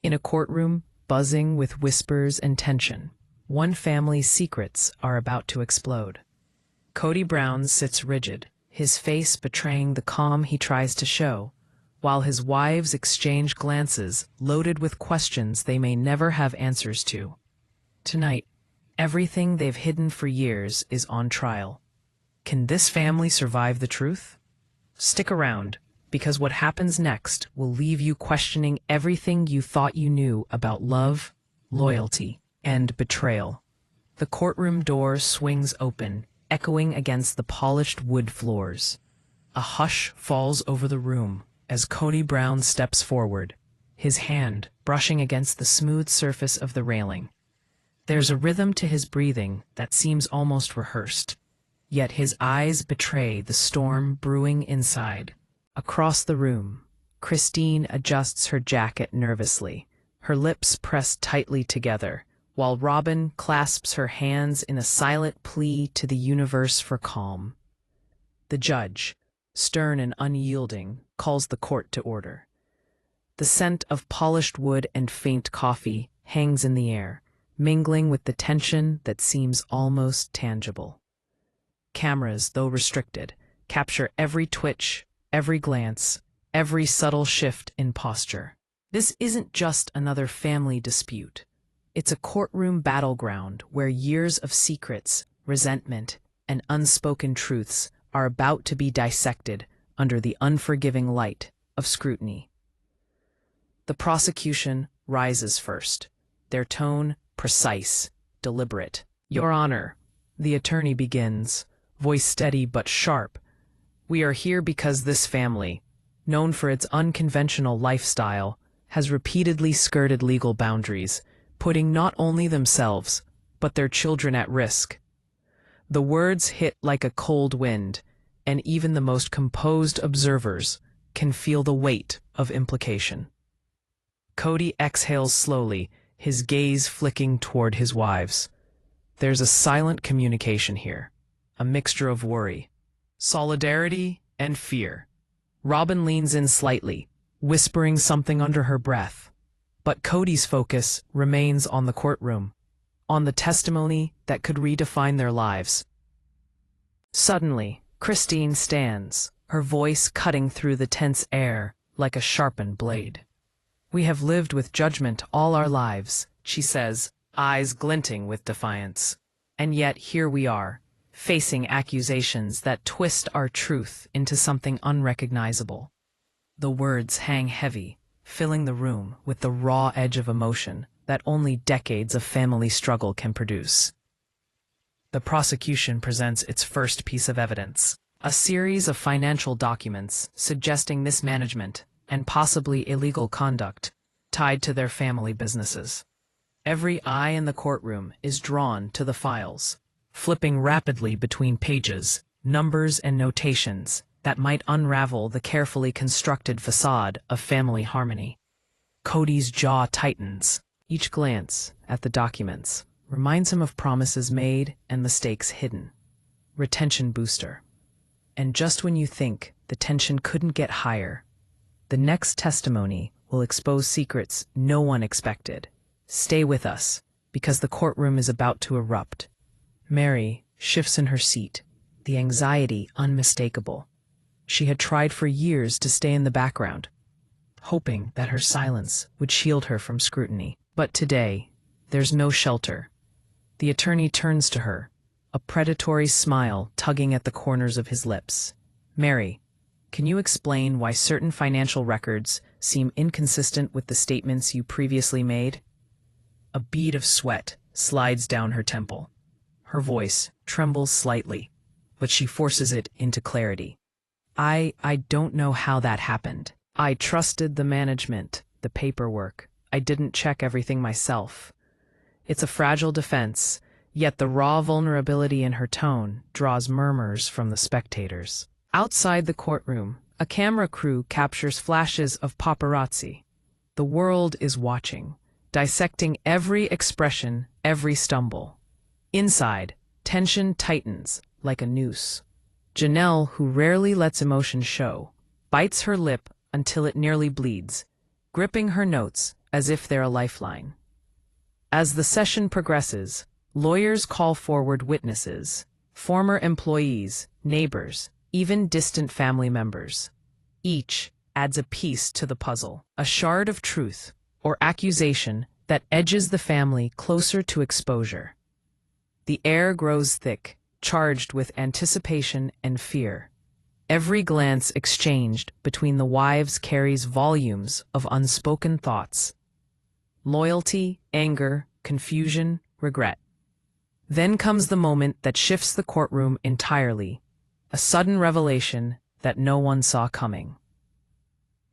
In a courtroom buzzing with whispers and tension, one family's secrets are about to explode. Kody Brown sits rigid, his face betraying the calm he tries to show, while his wives exchange glances loaded with questions they may never have answers to. Tonight, everything they've hidden for years is on trial. Can this family survive the truth? Stick around, because what happens next will leave you questioning everything you thought you knew about love, loyalty, and betrayal. The courtroom door swings open, echoing against the polished wood floors. A hush falls over the room as Kody Brown steps forward, his hand brushing against the smooth surface of the railing. There's a rhythm to his breathing that seems almost rehearsed, yet his eyes betray the storm brewing inside. Across the room, Christine adjusts her jacket nervously, her lips pressed tightly together, while Robin clasps her hands in a silent plea to the universe for calm. The judge, stern and unyielding, calls the court to order. The scent of polished wood and faint coffee hangs in the air, mingling with the tension that seems almost tangible. Cameras, though restricted, capture every twitch, every glance, every subtle shift in posture. This isn't just another family dispute. It's a courtroom battleground where years of secrets, resentment, and unspoken truths are about to be dissected under the unforgiving light of scrutiny. The prosecution rises first, their tone precise, deliberate. "Your Honor," the attorney begins, voice steady but sharp, "we are here because this family, known for its unconventional lifestyle, has repeatedly skirted legal boundaries, putting not only themselves, but their children at risk." The words hit like a cold wind, and even the most composed observers can feel the weight of implication. Kody exhales slowly, his gaze flicking toward his wives. There's a silent communication here, a mixture of worry, solidarity, and fear. Robin leans in slightly, whispering something under her breath. But Kody's focus remains on the courtroom, on the testimony that could redefine their lives. Suddenly, Christine stands, her voice cutting through the tense air like a sharpened blade. "We have lived with judgment all our lives," she says, eyes glinting with defiance. "And yet here we are, facing accusations that twist our truth into something unrecognizable." The words hang heavy, filling the room with the raw edge of emotion that only decades of family struggle can produce. The prosecution presents its first piece of evidence, a series of financial documents suggesting mismanagement and possibly illegal conduct tied to their family businesses. Every eye in the courtroom is drawn to the files, flipping rapidly between pages, numbers, and notations that might unravel the carefully constructed facade of family harmony. Kody's jaw tightens. Each glance at the documents reminds him of promises made and mistakes hidden. Retention booster. And just when you think the tension couldn't get higher, the next testimony will expose secrets no one expected. Stay with us, because the courtroom is about to erupt. Mary shifts in her seat, the anxiety unmistakable. She had tried for years to stay in the background, hoping that her silence would shield her from scrutiny. But today, there's no shelter. The attorney turns to her, a predatory smile tugging at the corners of his lips. "Mary, can you explain why certain financial records seem inconsistent with the statements you previously made?" A bead of sweat slides down her temple. Her voice trembles slightly, but she forces it into clarity. I don't know how that happened. I trusted the management, the paperwork. I didn't check everything myself." It's a fragile defense, yet the raw vulnerability in her tone draws murmurs from the spectators. Outside the courtroom, a camera crew captures flashes of paparazzi. The world is watching, dissecting every expression, every stumble. Inside, tension tightens like a noose. Janelle, who rarely lets emotion show, bites her lip until it nearly bleeds, gripping her notes as if they're a lifeline. As the session progresses, lawyers call forward witnesses, former employees, neighbors, even distant family members. Each adds a piece to the puzzle, a shard of truth or accusation that edges the family closer to exposure. The air grows thick, charged with anticipation and fear. Every glance exchanged between the wives carries volumes of unspoken thoughts. Loyalty, anger, confusion, regret. Then comes the moment that shifts the courtroom entirely, a sudden revelation that no one saw coming.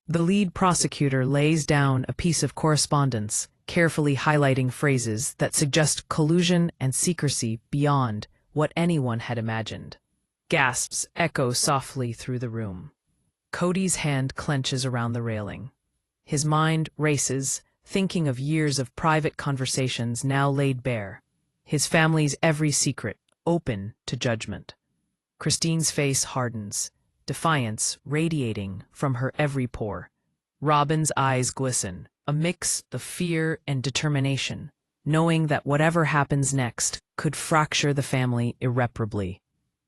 The lead prosecutor lays down a piece of correspondence, carefully highlighting phrases that suggest collusion and secrecy beyond what anyone had imagined. Gasps echo softly through the room. Kody's hand clenches around the railing. His mind races, thinking of years of private conversations now laid bare, his family's every secret open to judgment. Christine's face hardens, defiance radiating from her every pore. Robin's eyes glisten, a mix of fear and determination, knowing that whatever happens next could fracture the family irreparably.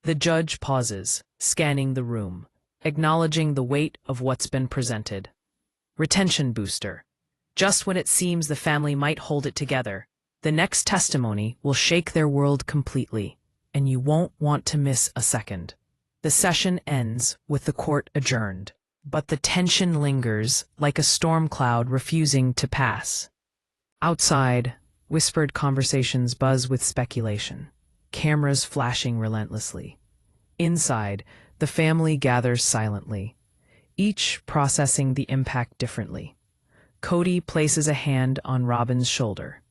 The judge pauses, scanning the room, acknowledging the weight of what's been presented. Retention booster. Just when it seems the family might hold it together, the next testimony will shake their world completely, and you won't want to miss a second. The session ends with the court adjourned, but the tension lingers like a storm cloud refusing to pass. Outside, whispered conversations buzz with speculation, cameras flashing relentlessly. Inside, the family gathers silently, each processing the impact differently. Kody places a hand on Robin's shoulder,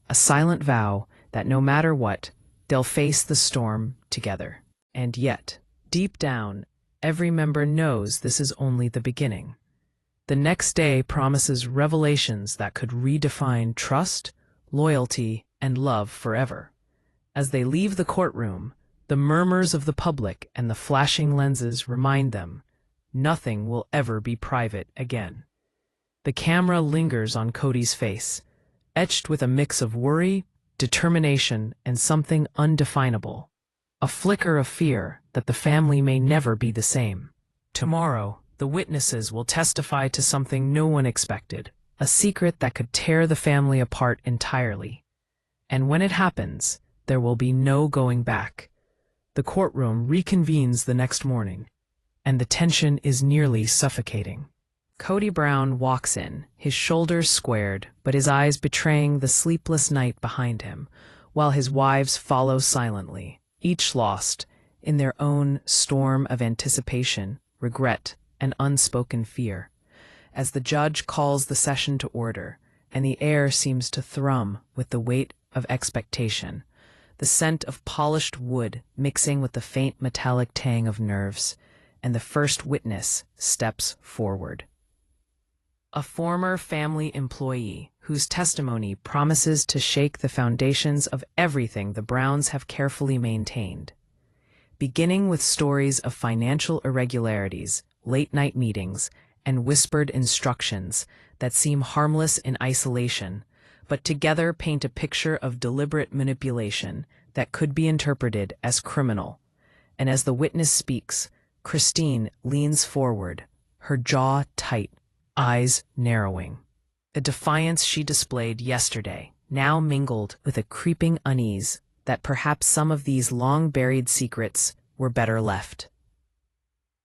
a silent vow that no matter what, they'll face the storm together. And yet, deep down, every member knows this is only the beginning. The next day promises revelations that could redefine trust, loyalty, and love forever. As they leave the courtroom, the murmurs of the public and the flashing lenses remind them nothing will ever be private again. The camera lingers on Kody's face, etched with a mix of worry, determination, and something undefinable. A flicker of fear that the family may never be the same. Tomorrow, the witnesses will testify to something no one expected, a secret that could tear the family apart entirely. And when it happens, there will be no going back. The courtroom reconvenes the next morning, and the tension is nearly suffocating. Kody Brown walks in, his shoulders squared, but his eyes betraying the sleepless night behind him, while his wives follow silently, each lost in their own storm of anticipation, regret, and unspoken fear. As the judge calls the session to order, and the air seems to thrum with the weight of expectation, the scent of polished wood mixing with the faint metallic tang of nerves, and the first witness steps forward. A former family employee whose testimony promises to shake the foundations of everything the Browns have carefully maintained. Beginning with stories of financial irregularities, late-night meetings, and whispered instructions that seem harmless in isolation, but together paint a picture of deliberate manipulation that could be interpreted as criminal. And as the witness speaks, Christine leans forward, her jaw tight, eyes narrowing. The defiance she displayed yesterday now mingled with a creeping unease that perhaps some of these long-buried secrets were better left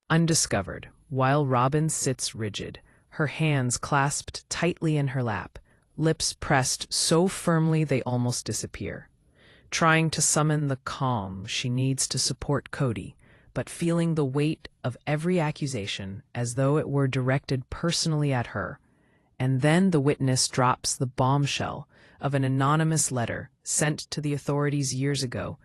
undiscovered, while Robin sits rigid, her hands clasped tightly in her lap, lips pressed so firmly they almost disappear, trying to summon the calm she needs to support Kody, but feeling the weight of every accusation as though it were directed personally at her. And then the witness drops the bombshell of an anonymous letter sent to the authorities years ago,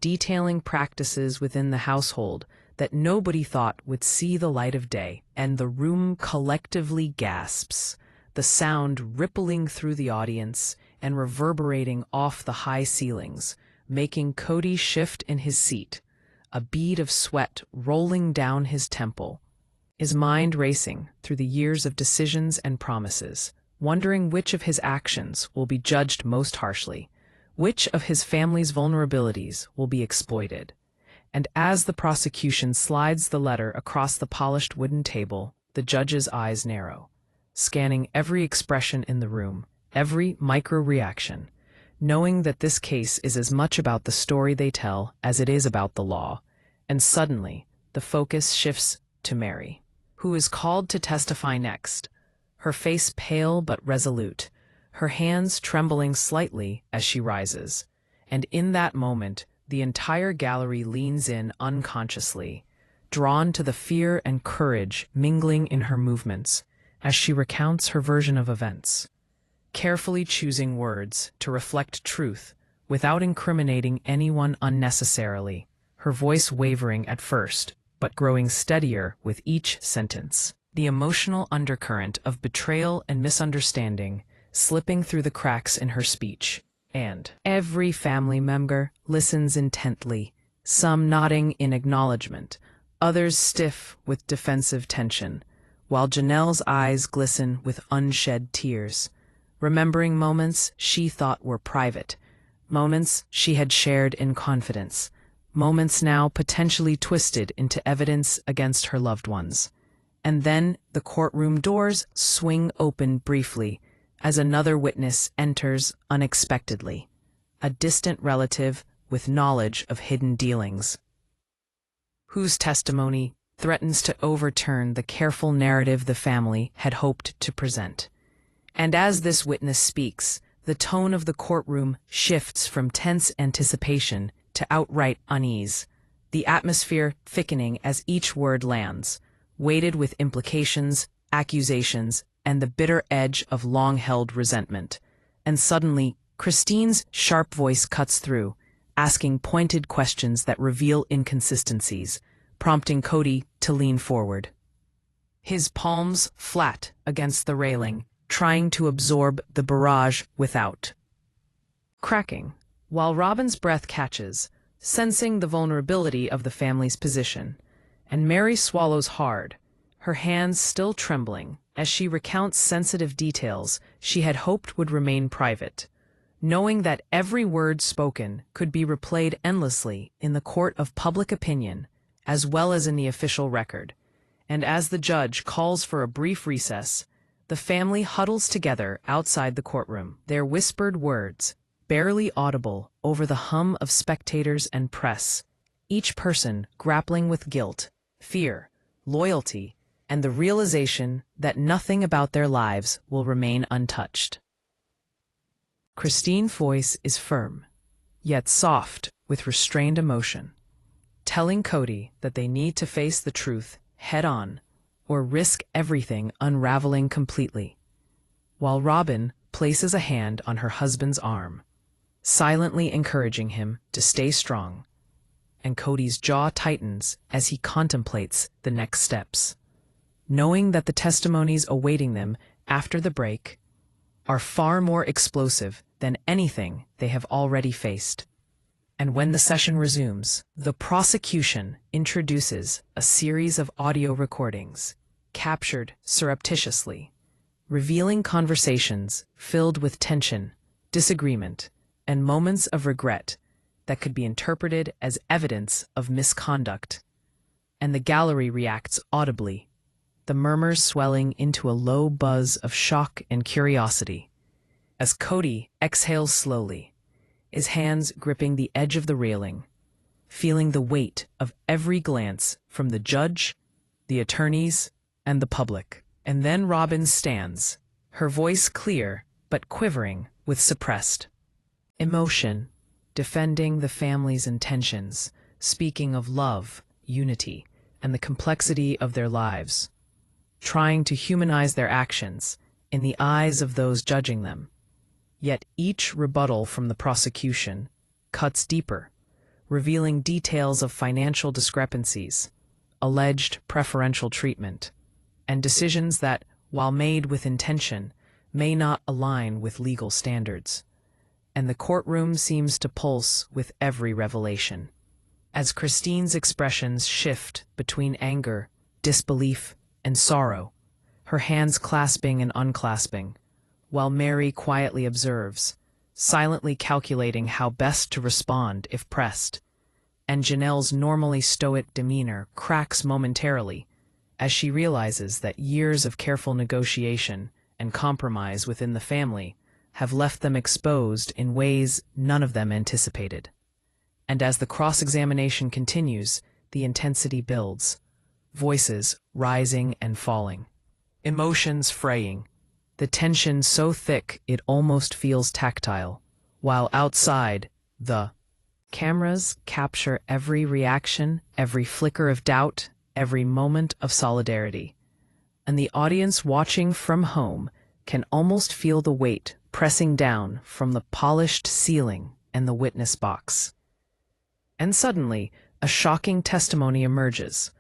detailing practices within the household that nobody thought would see the light of day, and the room collectively gasps, the sound rippling through the audience and reverberating off the high ceilings, making Kody shift in his seat, a bead of sweat rolling down his temple, his mind racing through the years of decisions and promises, wondering which of his actions will be judged most harshly, which of his family's vulnerabilities will be exploited. And as the prosecution slides the letter across the polished wooden table, the judge's eyes narrow, scanning every expression in the room, every micro-reaction, knowing that this case is as much about the story they tell as it is about the law. And suddenly, the focus shifts to Mary, who is called to testify next, her face pale but resolute, her hands trembling slightly as she rises. And in that moment, the entire gallery leans in unconsciously, drawn to the fear and courage mingling in her movements as she recounts her version of events, carefully choosing words to reflect truth without incriminating anyone unnecessarily, her voice wavering at first, but growing steadier with each sentence. The emotional undercurrent of betrayal and misunderstanding slipping through the cracks in her speech, and every family member listens intently, some nodding in acknowledgement, others stiff with defensive tension, while Janelle's eyes glisten with unshed tears, remembering moments she thought were private, moments she had shared in confidence, moments now potentially twisted into evidence against her loved ones. And then the courtroom doors swing open briefly as another witness enters unexpectedly, a distant relative with knowledge of hidden dealings, whose testimony threatens to overturn the careful narrative the family had hoped to present. And as this witness speaks, the tone of the courtroom shifts from tense anticipation to outright unease, the atmosphere thickening as each word lands, weighted with implications, accusations, and the bitter edge of long-held resentment. And suddenly, Christine's sharp voice cuts through, asking pointed questions that reveal inconsistencies, prompting Kody to lean forward, his palms flat against the railing, trying to absorb the barrage without cracking, while Robin's breath catches, sensing the vulnerability of the family's position. And Mary swallows hard, her hands still trembling, as she recounts sensitive details she had hoped would remain private, knowing that every word spoken could be replayed endlessly in the court of public opinion, as well as in the official record. And as the judge calls for a brief recess, the family huddles together outside the courtroom, their whispered words barely audible over the hum of spectators and press, each person grappling with guilt, fear, loyalty, and the realization that nothing about their lives will remain untouched. Christine's voice is firm, yet soft with restrained emotion, telling Kody that they need to face the truth head-on or risk everything unraveling completely, while Robin places a hand on her husband's arm, silently encouraging him to stay strong, and Kody's jaw tightens as he contemplates the next steps, knowing that the testimonies awaiting them after the break are far more explosive than anything they have already faced. And when the session resumes, the prosecution introduces a series of audio recordings, captured surreptitiously, revealing conversations filled with tension, disagreement, and moments of regret that could be interpreted as evidence of misconduct. And the gallery reacts audibly, the murmurs swelling into a low buzz of shock and curiosity, as Kody exhales slowly, his hands gripping the edge of the railing, feeling the weight of every glance from the judge, the attorneys, and the public. And then Robin stands, her voice clear but quivering with suppressed emotion, defending the family's intentions, speaking of love, unity, and the complexity of their lives, trying to humanize their actions in the eyes of those judging them. Yet each rebuttal from the prosecution cuts deeper, revealing details of financial discrepancies, alleged preferential treatment, and decisions that, while made with intention, may not align with legal standards. And the courtroom seems to pulse with every revelation, as Christine's expressions shift between anger, disbelief, and sorrow, her hands clasping and unclasping, while Mary quietly observes, silently calculating how best to respond if pressed. And Janelle's normally stoic demeanor cracks momentarily as she realizes that years of careful negotiation and compromise within the family have left them exposed in ways none of them anticipated. And as the cross-examination continues, the intensity builds, voices rising and falling, emotions fraying, the tension so thick it almost feels tactile, while outside, the cameras capture every reaction, every flicker of doubt, every moment of solidarity. And the audience watching from home can almost feel the weight pressing down from the polished ceiling and the witness box. And suddenly, a shocking testimony emerges.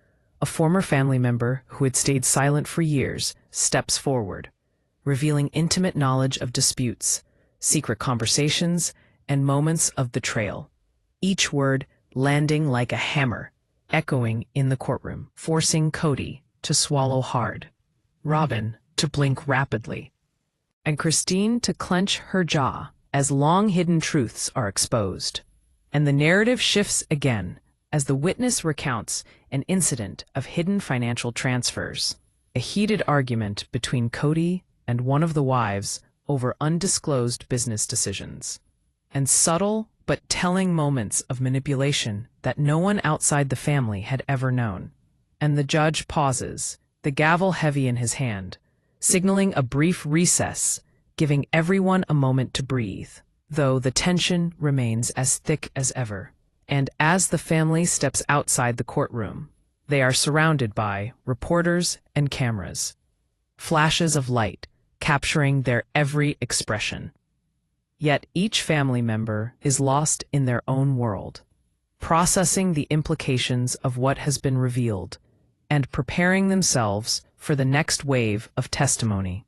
A former family member who had stayed silent for years steps forward, revealing intimate knowledge of disputes, secret conversations, and moments of betrayal, each word landing like a hammer, echoing in the courtroom, forcing Kody to swallow hard, Robin to blink rapidly, and Christine to clench her jaw as long-hidden truths are exposed. And the narrative shifts again as the witness recounts an incident of hidden financial transfers, a heated argument between Kody and one of the wives over undisclosed business decisions, and subtle but telling moments of manipulation that no one outside the family had ever known. And the judge pauses, the gavel heavy in his hand, signaling a brief recess, giving everyone a moment to breathe, though the tension remains as thick as ever. And as the family steps outside the courtroom, they are surrounded by reporters and cameras, flashes of light capturing their every expression. Yet each family member is lost in their own world, processing the implications of what has been revealed and preparing themselves for the next wave of testimony,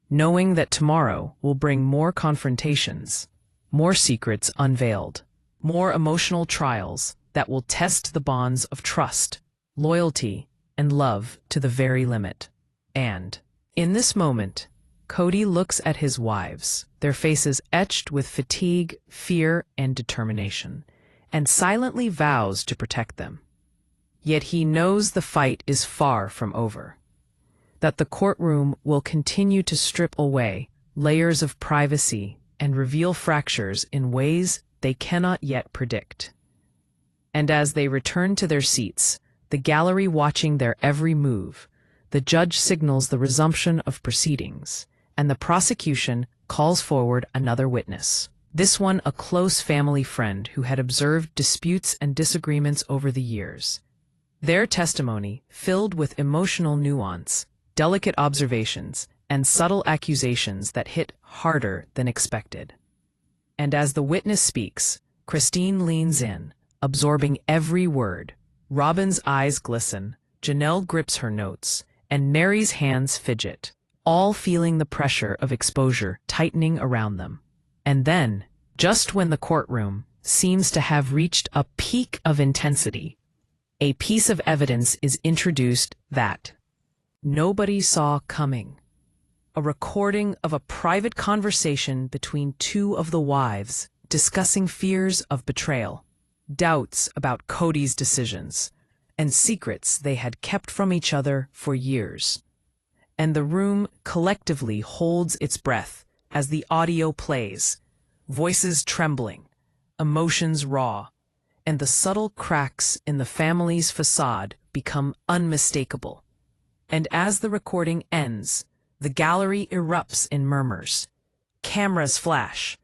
knowing that tomorrow will bring more confrontations, more secrets unveiled, more emotional trials that will test the bonds of trust, loyalty, and love to the very limit. And in this moment, Kody looks at his wives, their faces etched with fatigue, fear, and determination, and silently vows to protect them. Yet he knows the fight is far from over, that the courtroom will continue to strip away layers of privacy and reveal fractures in ways they cannot yet predict. And as they return to their seats, the gallery watching their every move, the judge signals the resumption of proceedings, and the prosecution calls forward another witness, this one a close family friend who had observed disputes and disagreements over the years. Their testimony, filled with emotional nuance, delicate observations, and subtle accusations that hit harder than expected. And as the witness speaks, Christine leans in, absorbing every word. Robin's eyes glisten, Janelle grips her notes, and Mary's hands fidget, all feeling the pressure of exposure tightening around them. And then, just when the courtroom seems to have reached a peak of intensity, a piece of evidence is introduced that nobody saw coming. A recording of a private conversation between two of the wives discussing fears of betrayal, doubts about Kody's decisions, and secrets they had kept from each other for years. And the room collectively holds its breath as the audio plays, voices trembling, emotions raw, and the subtle cracks in the family's facade become unmistakable. And as the recording ends, the gallery erupts in murmurs, cameras flash,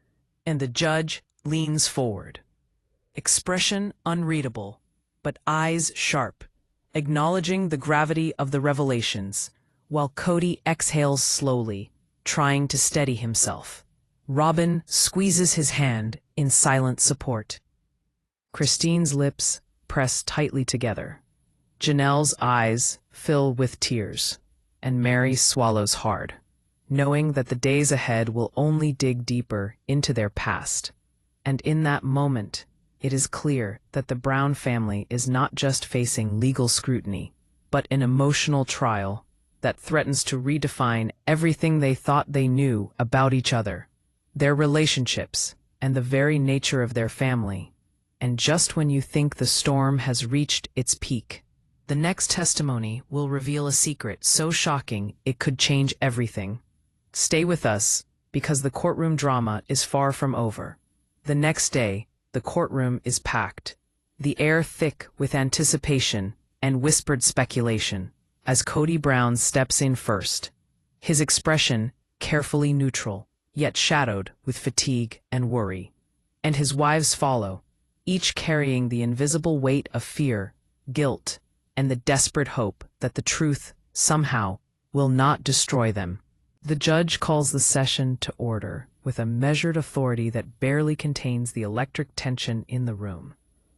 and the judge leans forward. Expression unreadable, but eyes sharp, acknowledging the gravity of the revelations, while Kody exhales slowly, trying to steady himself. Robin squeezes his hand in silent support. Christine's lips press tightly together. Janelle's eyes fill with tears, and Mary swallows hard, knowing that the days ahead will only dig deeper into their past. And in that moment, it is clear that the Brown family is not just facing legal scrutiny, but an emotional trial that threatens to redefine everything they thought they knew about each other, their relationships, and the very nature of their family. And just when you think the storm has reached its peak, the next testimony will reveal a secret so shocking it could change everything. Stay with us, because the courtroom drama is far from over. The next day, the courtroom is packed, the air thick with anticipation and whispered speculation, as Kody Brown steps in first, his expression carefully neutral, yet shadowed with fatigue and worry. And his wives follow, each carrying the invisible weight of fear, guilt, and the desperate hope that the truth, somehow, will not destroy them. The judge calls the session to order with a measured authority that barely contains the electric tension in the room.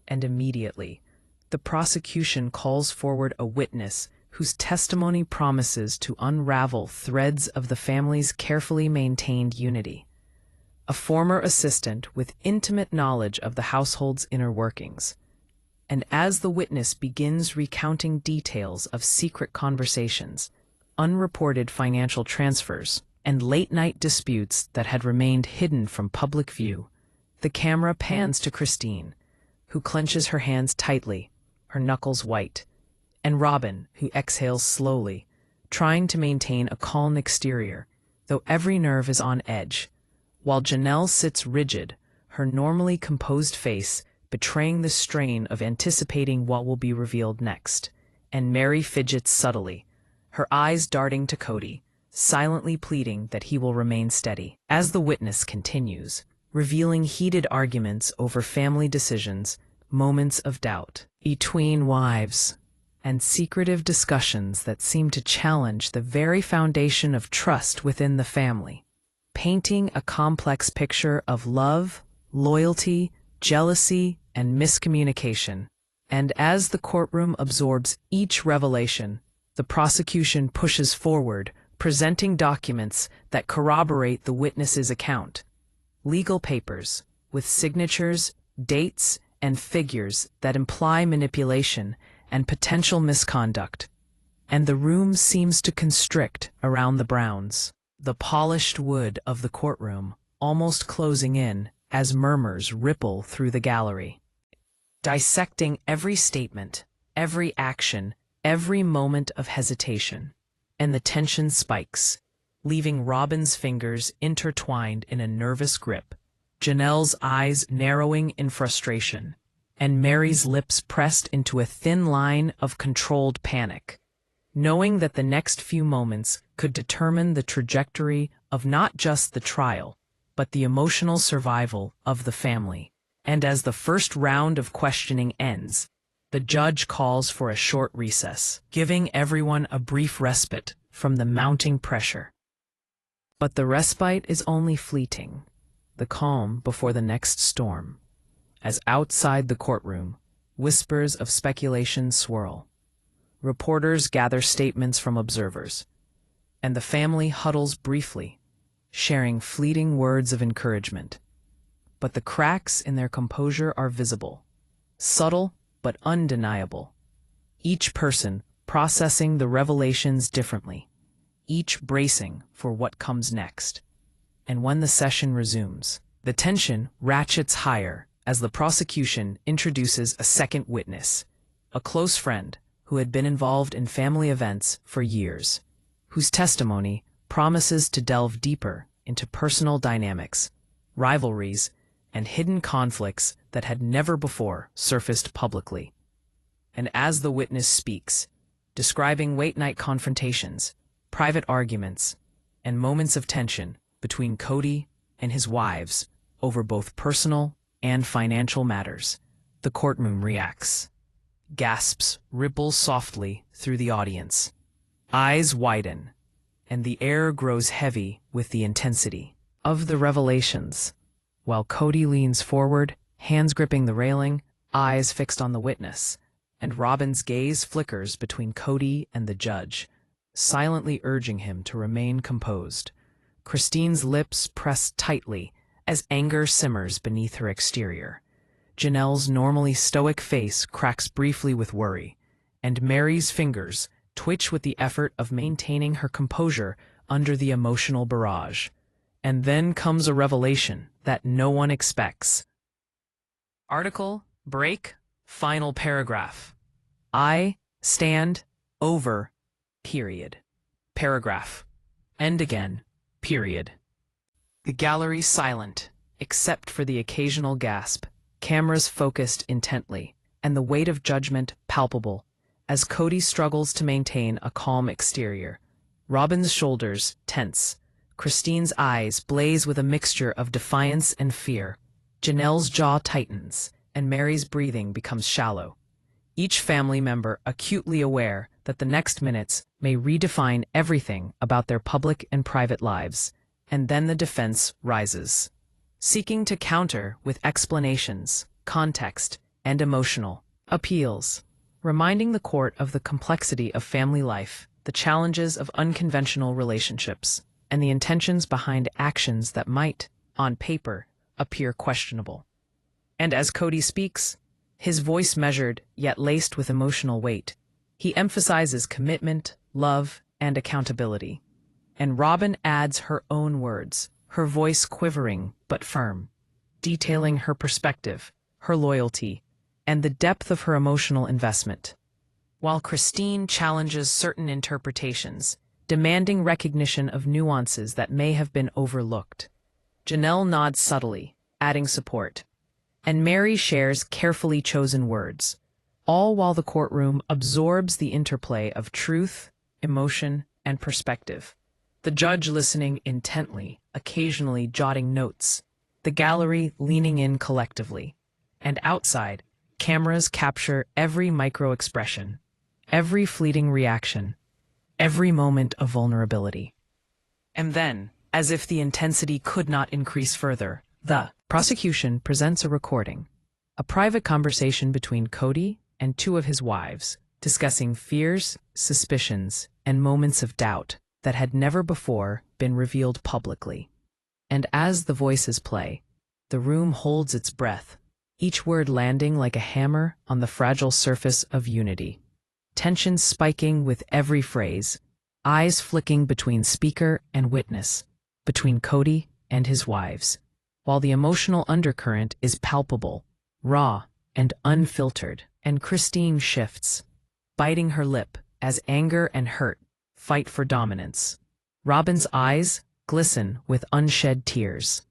And immediately, the prosecution calls forward a witness whose testimony promises to unravel threads of the family's carefully maintained unity. A former assistant with intimate knowledge of the household's inner workings. And as the witness begins recounting details of secret conversations, unreported financial transfers, and late-night disputes that had remained hidden from public view, the camera pans to Christine, who clenches her hands tightly, her knuckles white, and Robin, who exhales slowly, trying to maintain a calm exterior, though every nerve is on edge, while Janelle sits rigid, her normally composed face betraying the strain of anticipating what will be revealed next, and Mary fidgets subtly, her eyes darting to Kody, silently pleading that he will remain steady. As the witness continues, revealing heated arguments over family decisions, moments of doubt between wives, and secretive discussions that seem to challenge the very foundation of trust within the family, painting a complex picture of love, loyalty, jealousy, and miscommunication. And as the courtroom absorbs each revelation, the prosecution pushes forward, presenting documents that corroborate the witness's account. Legal papers, with signatures, dates, and figures that imply manipulation and potential misconduct. And the room seems to constrict around the Browns, the polished wood of the courtroom almost closing in as murmurs ripple through the gallery. Dissecting every statement, every action, every moment of hesitation, and the tension spikes, leaving Robin's fingers intertwined in a nervous grip, Janelle's eyes narrowing in frustration, and Mary's lips pressed into a thin line of controlled panic, knowing that the next few moments could determine the trajectory of not just the trial, but the emotional survival of the family. And as the first round of questioning ends, the judge calls for a short recess, giving everyone a brief respite from the mounting pressure. But the respite is only fleeting, the calm before the next storm, as outside the courtroom, whispers of speculation swirl. Reporters gather statements from observers, and the family huddles briefly, sharing fleeting words of encouragement. But the cracks in their composure are visible, subtle but undeniable. Each person processing the revelations differently, each bracing for what comes next. And when the session resumes, the tension ratchets higher as the prosecution introduces a second witness, a close friend who had been involved in family events for years, whose testimony promises to delve deeper into personal dynamics, rivalries, and hidden conflicts that had never before surfaced publicly. And as the witness speaks, describing late-night confrontations, private arguments, and moments of tension between Kody and his wives over both personal and financial matters, the courtroom reacts. Gasps ripple softly through the audience. Eyes widen, and the air grows heavy with the intensity of the revelations, while Kody leans forward, hands gripping the railing, eyes fixed on the witness, and Robin's gaze flickers between Kody and the judge, silently urging him to remain composed. Christine's lips press tightly as anger simmers beneath her exterior. Janelle's normally stoic face cracks briefly with worry, and Mary's fingers twitch with the effort of maintaining her composure under the emotional barrage. And then comes a revelation that no one expects. Article, break, final paragraph. I stand over, period. Paragraph. End again, period. The gallery silent, except for the occasional gasp, cameras focused intently, and the weight of judgment palpable, as Kody struggles to maintain a calm exterior. Robin's shoulders tense. Christine's eyes blaze with a mixture of defiance and fear. Janelle's jaw tightens, and Mary's breathing becomes shallow. Each family member acutely aware that the next minutes may redefine everything about their public and private lives. And then the defense rises, seeking to counter with explanations, context, and emotional appeals, reminding the court of the complexity of family life, the challenges of unconventional relationships, and the intentions behind actions that might, on paper, appear questionable. And as Kody speaks, his voice measured yet laced with emotional weight, he emphasizes commitment, love, and accountability. And Robin adds her own words, her voice quivering but firm, detailing her perspective, her loyalty, and the depth of her emotional investment. While Christine challenges certain interpretations, demanding recognition of nuances that may have been overlooked. Janelle nods subtly, adding support. And Mary shares carefully chosen words, all while the courtroom absorbs the interplay of truth, emotion, and perspective. The judge listening intently, occasionally jotting notes, the gallery leaning in collectively. And outside, cameras capture every micro-expression, every fleeting reaction, every moment of vulnerability. And then, as if the intensity could not increase further, the prosecution presents a recording, a private conversation between Kody and two of his wives, discussing fears, suspicions, and moments of doubt that had never before been revealed publicly. And as the voices play, the room holds its breath, each word landing like a hammer on the fragile surface of unity. Tension spiking with every phrase, eyes flicking between speaker and witness, between Kody and his wives, while the emotional undercurrent is palpable, raw, and unfiltered, and Christine shifts, biting her lip as anger and hurt fight for dominance. Robin's eyes glisten with unshed tears.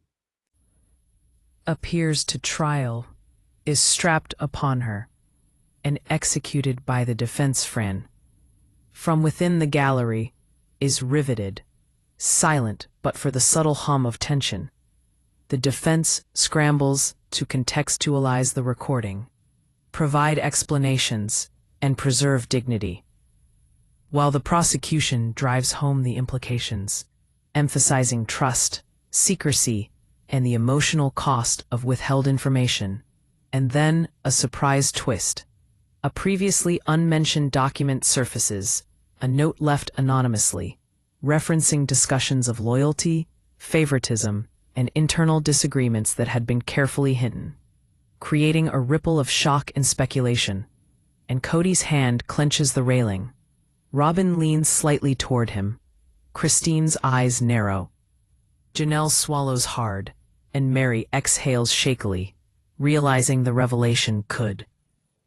Appears to trial is strapped upon her and executed by the defense friend. From within the gallery is riveted, silent but for the subtle hum of tension. The defense scrambles to contextualize the recording, provide explanations, and preserve dignity, while the prosecution drives home the implications, emphasizing trust, secrecy, and the emotional cost of withheld information. And then a surprise twist. A previously unmentioned document surfaces, a note left anonymously, referencing discussions of loyalty, favoritism, and internal disagreements that had been carefully hidden, creating a ripple of shock and speculation. And Kody's hand clenches the railing. Robin leans slightly toward him. Christine's eyes narrow. Janelle swallows hard, and Mary exhales shakily, realizing the revelation could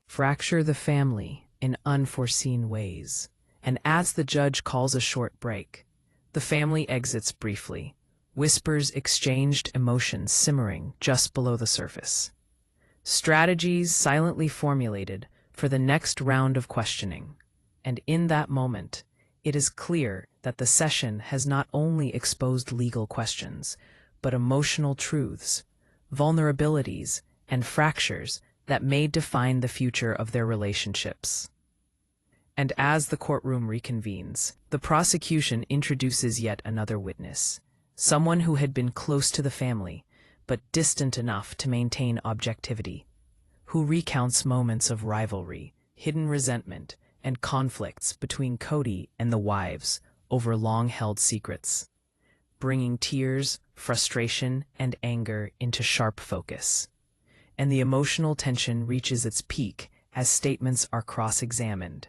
fracture the family in unforeseen ways. And as the judge calls a short break, the family exits briefly, whispers exchanged, emotions simmering just below the surface. Strategies silently formulated for the next round of questioning. And in that moment, it is clear that the session has not only exposed legal questions, but emotional truths, vulnerabilities, and fractures that may define the future of their relationships. And as the courtroom reconvenes, the prosecution introduces yet another witness, someone who had been close to the family, but distant enough to maintain objectivity, who recounts moments of rivalry, hidden resentment, and conflicts between Kody and the wives over long-held secrets, bringing tears, frustration, and anger into sharp focus. And the emotional tension reaches its peak as statements are cross-examined.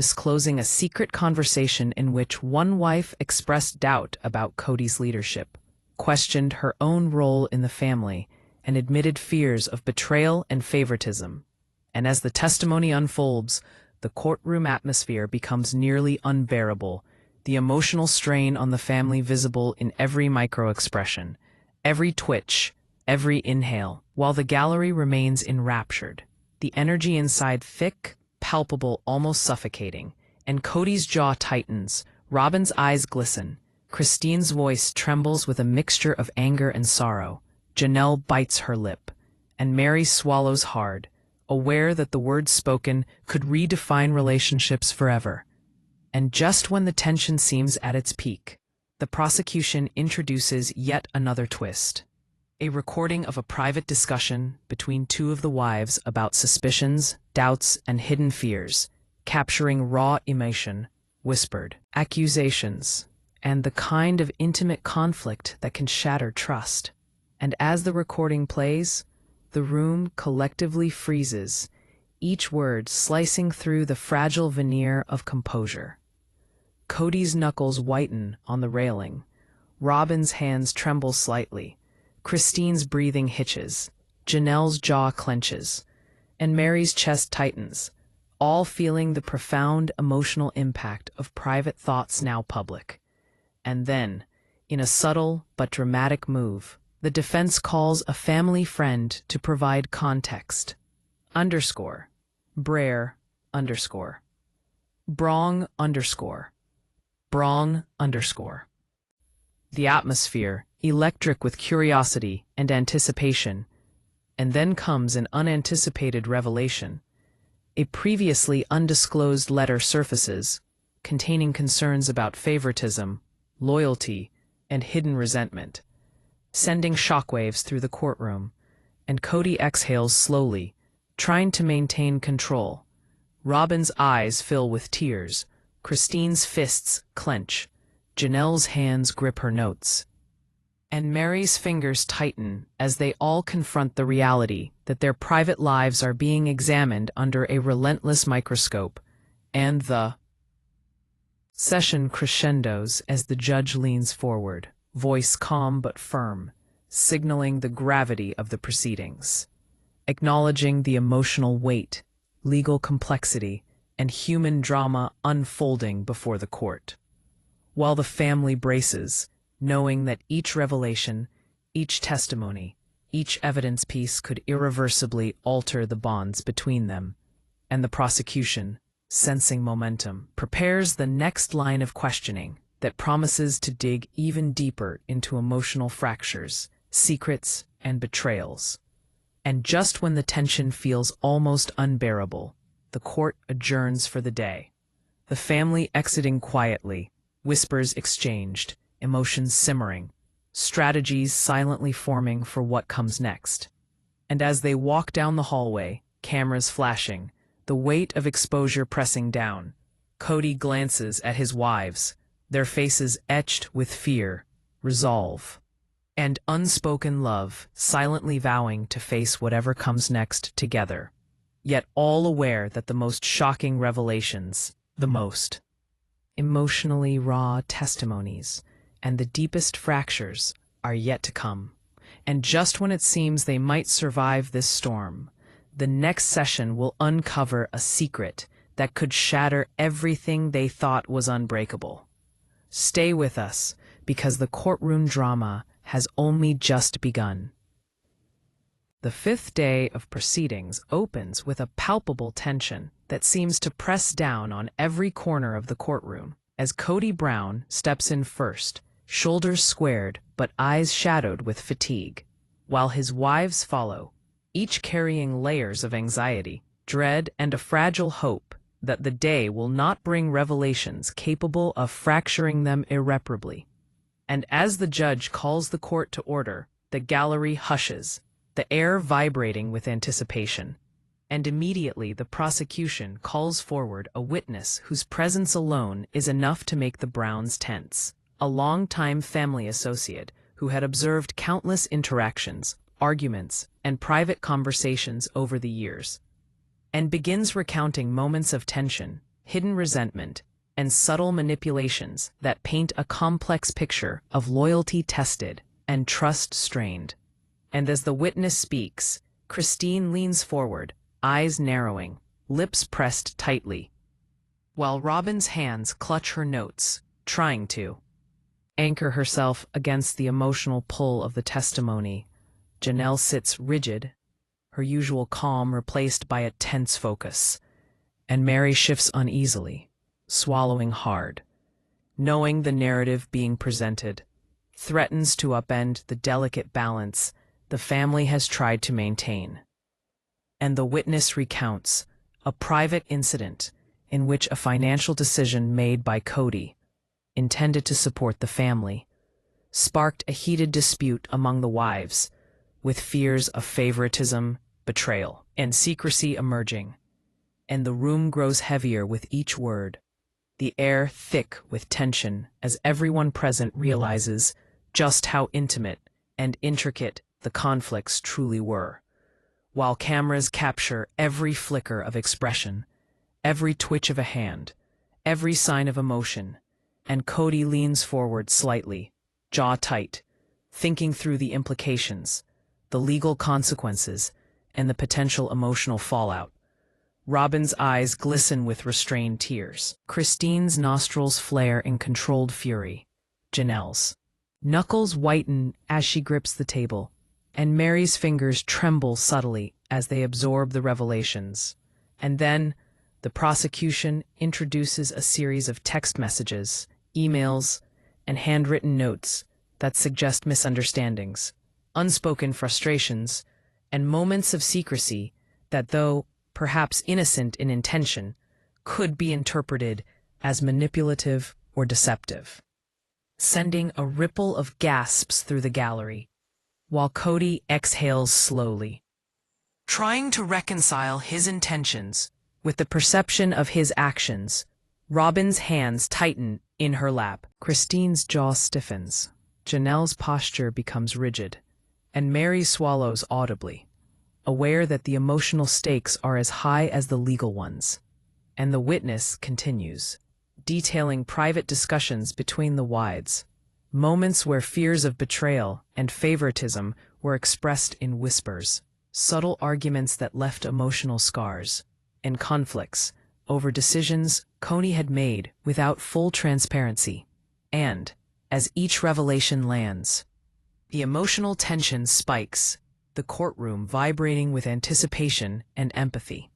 disclosing a secret conversation in which one wife expressed doubt about Kody's leadership, questioned her own role in the family, and admitted fears of betrayal and favoritism. And as the testimony unfolds, the courtroom atmosphere becomes nearly unbearable, the emotional strain on the family visible in every micro-expression, every twitch, every inhale, while the gallery remains enraptured. The energy inside thick, palpable, almost suffocating, and Kody's jaw tightens, Robin's eyes glisten, Christine's voice trembles with a mixture of anger and sorrow, Janelle bites her lip, and Mary swallows hard, aware that the words spoken could redefine relationships forever. And just when the tension seems at its peak, the prosecution introduces yet another twist. A recording of a private discussion between two of the wives about suspicions, doubts, and hidden fears, capturing raw emotion, whispered accusations, and the kind of intimate conflict that can shatter trust. And as the recording plays, the room collectively freezes, each word slicing through the fragile veneer of composure. Kody's knuckles whiten on the railing, Robin's hands tremble slightly, Christine's breathing hitches, Janelle's jaw clenches, and Mary's chest tightens, all feeling the profound emotional impact of private thoughts now public. And then, in a subtle but dramatic move, the defense calls a family friend to provide context. Brer, Brong, Brong, The atmosphere, electric with curiosity and anticipation. And then comes an unanticipated revelation. A previously undisclosed letter surfaces, containing concerns about favoritism, loyalty, and hidden resentment, sending shockwaves through the courtroom, and Kody exhales slowly, trying to maintain control. Robin's eyes fill with tears, Christine's fists clench, Janelle's hands grip her notes, and Mary's fingers tighten as they all confront the reality that their private lives are being examined under a relentless microscope, and the session crescendos as the judge leans forward, voice calm but firm, signaling the gravity of the proceedings, acknowledging the emotional weight, legal complexity, and human drama unfolding before the court. While the family braces, knowing that each revelation, each testimony, each evidence piece could irreversibly alter the bonds between them, and the prosecution, sensing momentum, prepares the next line of questioning that promises to dig even deeper into emotional fractures, secrets, and betrayals. And just when the tension feels almost unbearable, the court adjourns for the day. The family exiting quietly, whispers exchanged, emotions simmering, strategies silently forming for what comes next. And as they walk down the hallway, cameras flashing, the weight of exposure pressing down, Kody glances at his wives, their faces etched with fear, resolve, and unspoken love, silently vowing to face whatever comes next together, yet all aware that the most shocking revelations, the most emotionally raw testimonies, and the deepest fractures are yet to come. And just when it seems they might survive this storm, the next session will uncover a secret that could shatter everything they thought was unbreakable. Stay with us, because the courtroom drama has only just begun. The fifth day of proceedings opens with a palpable tension that seems to press down on every corner of the courtroom, as Kody Brown steps in first, shoulders squared but eyes shadowed with fatigue, while his wives follow, each carrying layers of anxiety, dread, and a fragile hope that the day will not bring revelations capable of fracturing them irreparably. And as the judge calls the court to order, the gallery hushes, the air vibrating with anticipation. And immediately the prosecution calls forward a witness whose presence alone is enough to make the Browns tense, a longtime family associate who had observed countless interactions, arguments, and private conversations over the years, and begins recounting moments of tension, hidden resentment, and subtle manipulations that paint a complex picture of loyalty tested and trust strained. And as the witness speaks, Christine leans forward, eyes narrowing, lips pressed tightly, while Robin's hands clutch her notes, trying to anchor herself against the emotional pull of the testimony. Janelle sits rigid, her usual calm replaced by a tense focus, and Mary shifts uneasily, swallowing hard, knowing the narrative being presented threatens to upend the delicate balance the family has tried to maintain. And the witness recounts a private incident in which a financial decision made by Kody, intended to support the family, sparked a heated dispute among the wives, with fears of favoritism, betrayal, and secrecy emerging. And the room grows heavier with each word, the air thick with tension as everyone present realizes just how intimate and intricate the conflicts truly were. While cameras capture every flicker of expression, every twitch of a hand, every sign of emotion, and Kody leans forward slightly, jaw tight, thinking through the implications, the legal consequences, and the potential emotional fallout. Robin's eyes glisten with restrained tears. Christine's nostrils flare in controlled fury. Janelle's knuckles whiten as she grips the table, and Mary's fingers tremble subtly as they absorb the revelations. And then, the prosecution introduces a series of text messages, emails, and handwritten notes that suggest misunderstandings, unspoken frustrations, and moments of secrecy that, though perhaps innocent in intention, could be interpreted as manipulative or deceptive, sending a ripple of gasps through the gallery, while Kody exhales slowly, trying to reconcile his intentions with the perception of his actions. Robin's hands tighten in her lap. Christine's jaw stiffens. Janelle's posture becomes rigid, and Mary swallows audibly, aware that the emotional stakes are as high as the legal ones. And the witness continues, detailing private discussions between the wives, moments where fears of betrayal and favoritism were expressed in whispers, subtle arguments that left emotional scars, and conflicts over decisions Kody had made without full transparency. And, as each revelation lands, the emotional tension spikes, the courtroom vibrating with anticipation and empathy,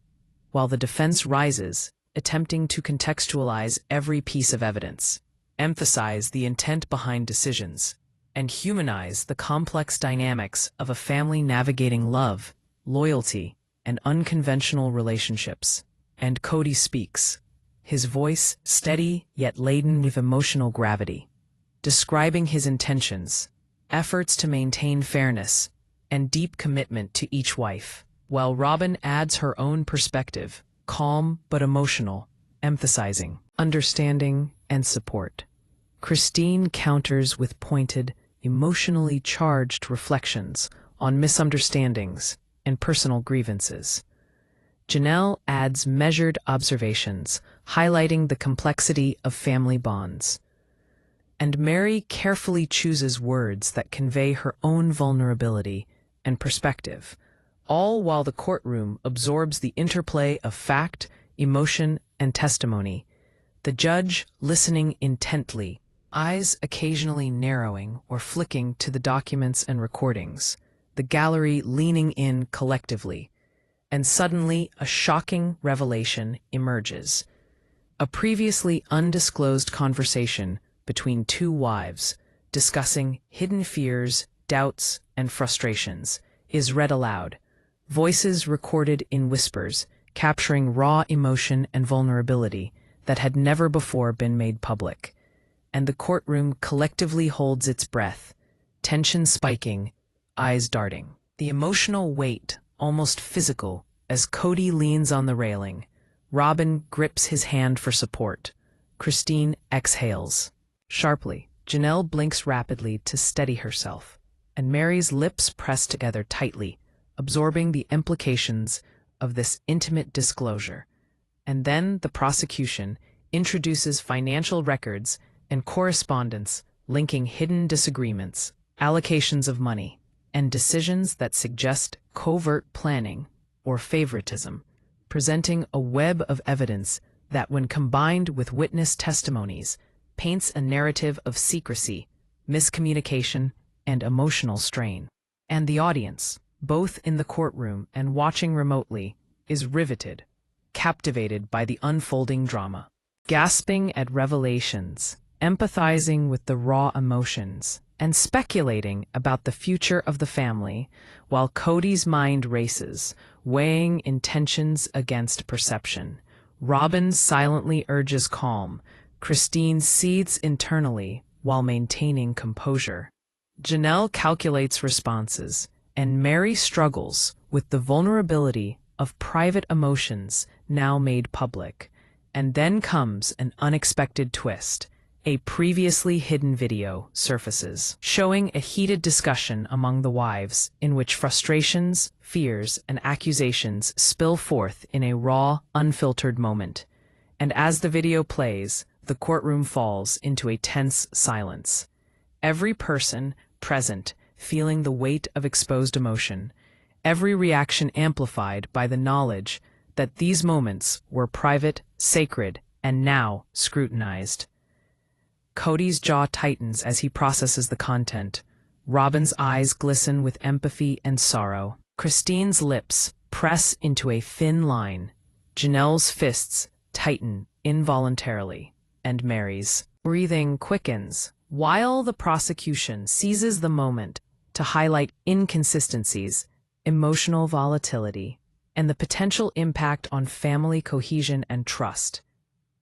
while the defense rises, attempting to contextualize every piece of evidence, emphasize the intent behind decisions, and humanize the complex dynamics of a family navigating love, loyalty, and unconventional relationships. And Kody speaks, his voice steady yet laden with emotional gravity, describing his intentions, efforts to maintain fairness, and deep commitment to each wife, while Robin adds her own perspective, calm but emotional, emphasizing understanding and support. Christine counters with pointed, emotionally charged reflections on misunderstandings and personal grievances. Janelle adds measured observations, highlighting the complexity of family bonds. And Mary carefully chooses words that convey her own vulnerability and perspective, all while the courtroom absorbs the interplay of fact, emotion, and testimony, the judge listening intently, eyes occasionally narrowing or flicking to the documents and recordings, the gallery leaning in collectively. And suddenly a shocking revelation emerges. A previously undisclosed conversation between two wives discussing hidden fears, doubts, and frustrations is read aloud, voices recorded in whispers, capturing raw emotion and vulnerability that had never before been made public. And the courtroom collectively holds its breath, tension spiking, eyes darting. The emotional weight, almost physical, as Kody leans on the railing. Robin grips his hand for support. Christine exhales sharply. Janelle blinks rapidly to steady herself, and Mary's lips press together tightly, absorbing the implications of this intimate disclosure. And then the prosecution introduces financial records and correspondence linking hidden disagreements, allocations of money, and decisions that suggest covert planning or favoritism, presenting a web of evidence that, when combined with witness testimonies, paints a narrative of secrecy, miscommunication, and emotional strain. And the audience, both in the courtroom and watching remotely, is riveted, captivated by the unfolding drama, gasping at revelations, empathizing with the raw emotions, and speculating about the future of the family, while Kody's mind races, weighing intentions against perception. Robin silently urges calm. Christine seethes internally while maintaining composure. Janelle calculates responses, and Mary struggles with the vulnerability of private emotions now made public. And then comes an unexpected twist. A previously hidden video surfaces, showing a heated discussion among the wives in which frustrations, fears, and accusations spill forth in a raw, unfiltered moment. And as the video plays, the courtroom falls into a tense silence. Every person present feeling the weight of exposed emotion, every reaction amplified by the knowledge that these moments were private, sacred, and now scrutinized. Kody's jaw tightens as he processes the content. Robin's eyes glisten with empathy and sorrow. Christine's lips press into a thin line. Janelle's fists tighten involuntarily, and Mary's breathing quickens, while the prosecution seizes the moment to highlight inconsistencies, emotional volatility, and the potential impact on family cohesion and trust,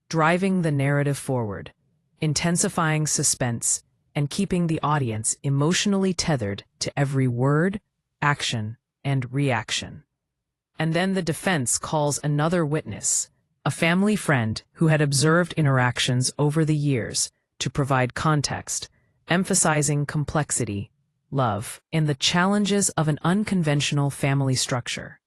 driving the narrative forward, intensifying suspense, and keeping the audience emotionally tethered to every word, action, and reaction. And then the defense calls another witness, a family friend who had observed interactions over the years, to provide context, emphasizing complexity, love, and the challenges of an unconventional family structure.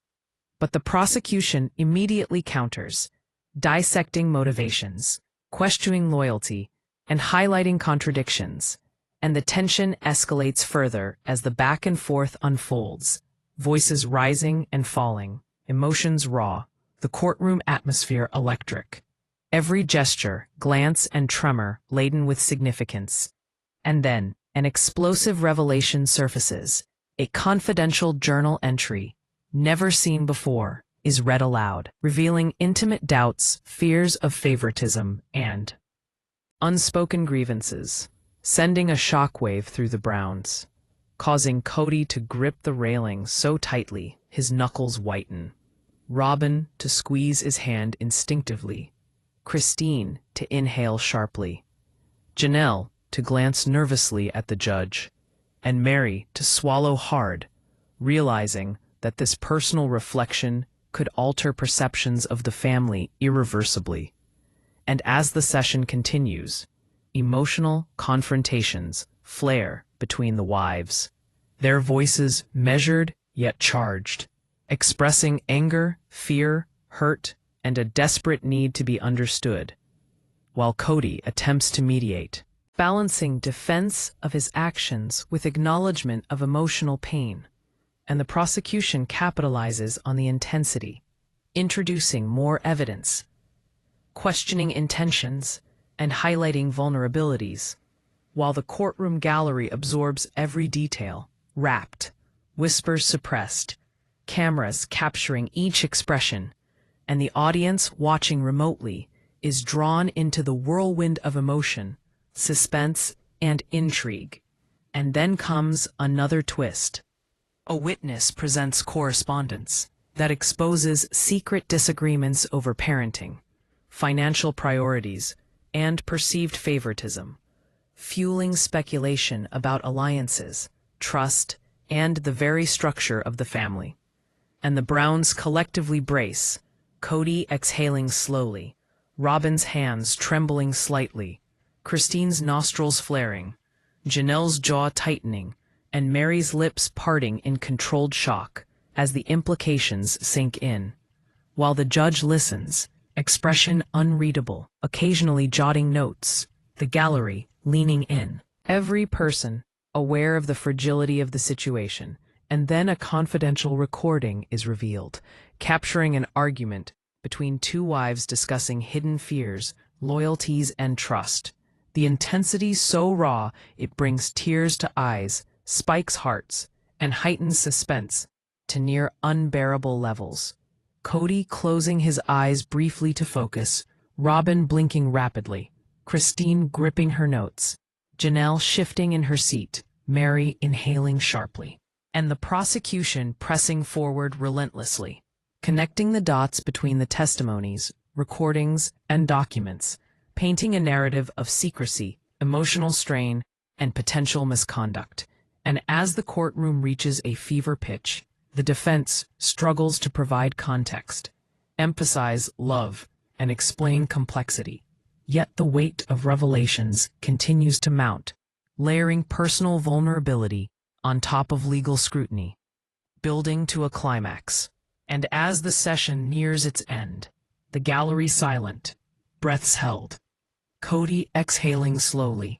But the prosecution immediately counters, dissecting motivations, questioning loyalty, and highlighting contradictions, and the tension escalates further as the back and forth unfolds, voices rising and falling, emotions raw, the courtroom atmosphere electric. Every gesture, glance, and tremor laden with significance. And then, an explosive revelation surfaces. A confidential journal entry, never seen before, is read aloud, revealing intimate doubts, fears of favoritism, and unspoken grievances, sending a shockwave through the Browns, causing Kody to grip the railing so tightly his knuckles whiten, Robin to squeeze his hand instinctively, Christine to inhale sharply, Janelle to glance nervously at the judge, and Mary to swallow hard, realizing that this personal reflection could alter perceptions of the family irreversibly. And as the session continues, emotional confrontations flare between the wives, their voices measured yet charged, expressing anger, fear, hurt, and a desperate need to be understood, while Kody attempts to mediate, balancing defense of his actions with acknowledgement of emotional pain. And the prosecution capitalizes on the intensity, introducing more evidence, questioning intentions, and highlighting vulnerabilities, while the courtroom gallery absorbs every detail, rapt, whispers suppressed, cameras capturing each expression, and the audience watching remotely is drawn into the whirlwind of emotion, suspense, and intrigue. And then comes another twist. A witness presents correspondence that exposes secret disagreements over parenting, financial priorities, and perceived favoritism, fueling speculation about alliances, trust, and the very structure of the family. And the Browns collectively brace, Kody exhaling slowly, Robin's hands trembling slightly, Christine's nostrils flaring, Janelle's jaw tightening, and Mary's lips parting in controlled shock as the implications sink in, while the judge listens, expression unreadable, occasionally jotting notes, the gallery leaning in. Every person aware of the fragility of the situation, and then a confidential recording is revealed, capturing an argument between two wives discussing hidden fears, loyalties, and trust. The intensity so raw it brings tears to eyes, spikes hearts, and heightens suspense to near unbearable levels. Kody closing his eyes briefly to focus, Robin blinking rapidly, Christine gripping her notes, Janelle shifting in her seat, Mary inhaling sharply, and the prosecution pressing forward relentlessly, connecting the dots between the testimonies, recordings, and documents, painting a narrative of secrecy, emotional strain, and potential misconduct. And as the courtroom reaches a fever pitch, the defense struggles to provide context, emphasize love, and explain complexity. Yet the weight of revelations continues to mount, layering personal vulnerability on top of legal scrutiny, building to a climax. And as the session nears its end, the gallery silent, breaths held, Kody exhaling slowly,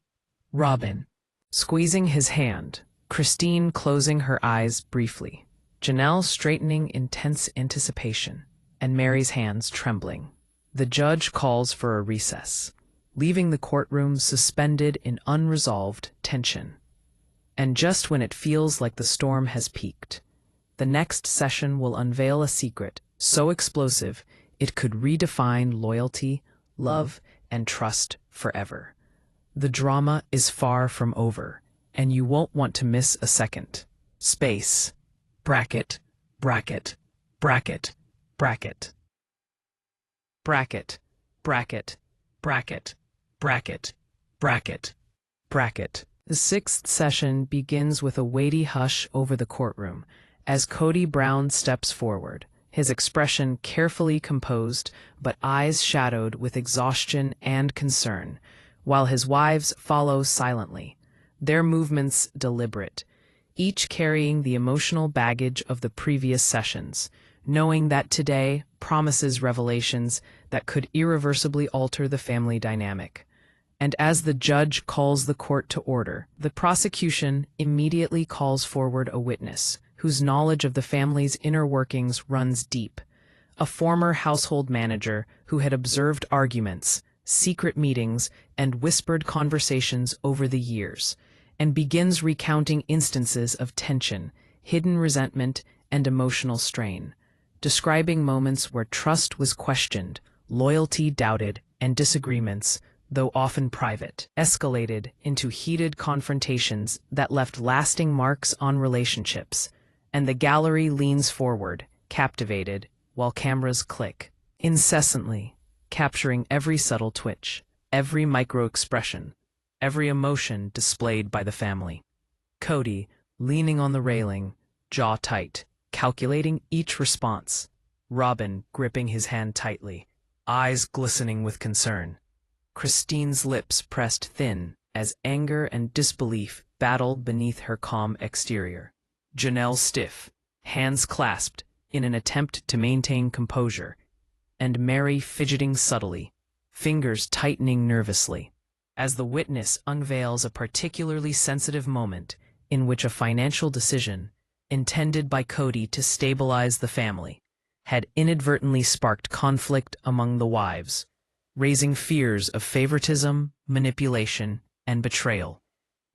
Robin squeezing his hand, Christine closing her eyes briefly, Janelle straightening in tense anticipation, and Mary's hands trembling. The judge calls for a recess, leaving the courtroom suspended in unresolved tension. And just when it feels like the storm has peaked, the next session will unveil a secret so explosive it could redefine loyalty, love, and trust forever. The drama is far from over, and you won't want to miss a second. Space. Bracket. Bracket. Bracket. Bracket. Bracket. Bracket. Bracket. Bracket. Bracket. Bracket. The sixth session begins with a weighty hush over the courtroom as Kody Brown steps forward, his expression carefully composed but eyes shadowed with exhaustion and concern, while his wives follow silently, their movements deliberate, each carrying the emotional baggage of the previous sessions, knowing that today promises revelations that could irreversibly alter the family dynamic. And as the judge calls the court to order, the prosecution immediately calls forward a witness whose knowledge of the family's inner workings runs deep, a former household manager who had observed arguments, secret meetings, and whispered conversations over the years, and begins recounting instances of tension, hidden resentment, and emotional strain, describing moments where trust was questioned, loyalty doubted, and disagreements, though often private, escalated into heated confrontations that left lasting marks on relationships. And the gallery leans forward, captivated, while cameras click, incessantly, capturing every subtle twitch, every micro-expression, every emotion displayed by the family. Kody, leaning on the railing, jaw tight, calculating each response. Robin, gripping his hand tightly, eyes glistening with concern. Christine's lips pressed thin as anger and disbelief battled beneath her calm exterior. Janelle stiff, hands clasped in an attempt to maintain composure, and Mary fidgeting subtly, fingers tightening nervously, as the witness unveils a particularly sensitive moment in which a financial decision, intended by Kody to stabilize the family, had inadvertently sparked conflict among the wives, raising fears of favoritism, manipulation, and betrayal.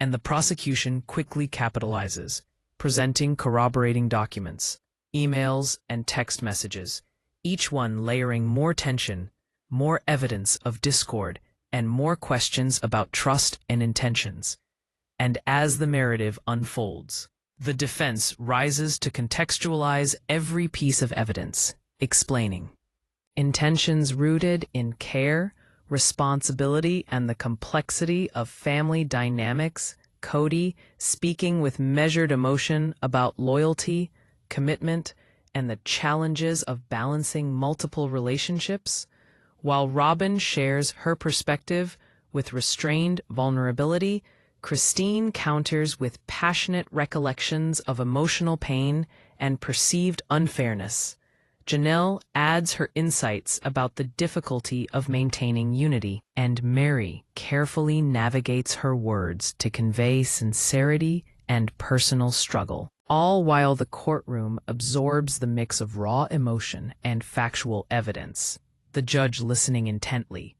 And the prosecution quickly capitalizes, presenting corroborating documents, emails, and text messages, each one layering more tension, more evidence of discord, and more questions about trust and intentions. And as the narrative unfolds, the defense rises to contextualize every piece of evidence, explaining intentions rooted in care, responsibility, and the complexity of family dynamics. Kody, speaking with measured emotion about loyalty, commitment, and the challenges of balancing multiple relationships, while Robin shares her perspective with restrained vulnerability. Christine counters with passionate recollections of emotional pain and perceived unfairness, Janelle adds her insights about the difficulty of maintaining unity, and Mary carefully navigates her words to convey sincerity and personal struggle, all while the courtroom absorbs the mix of raw emotion and factual evidence, the judge listening intently,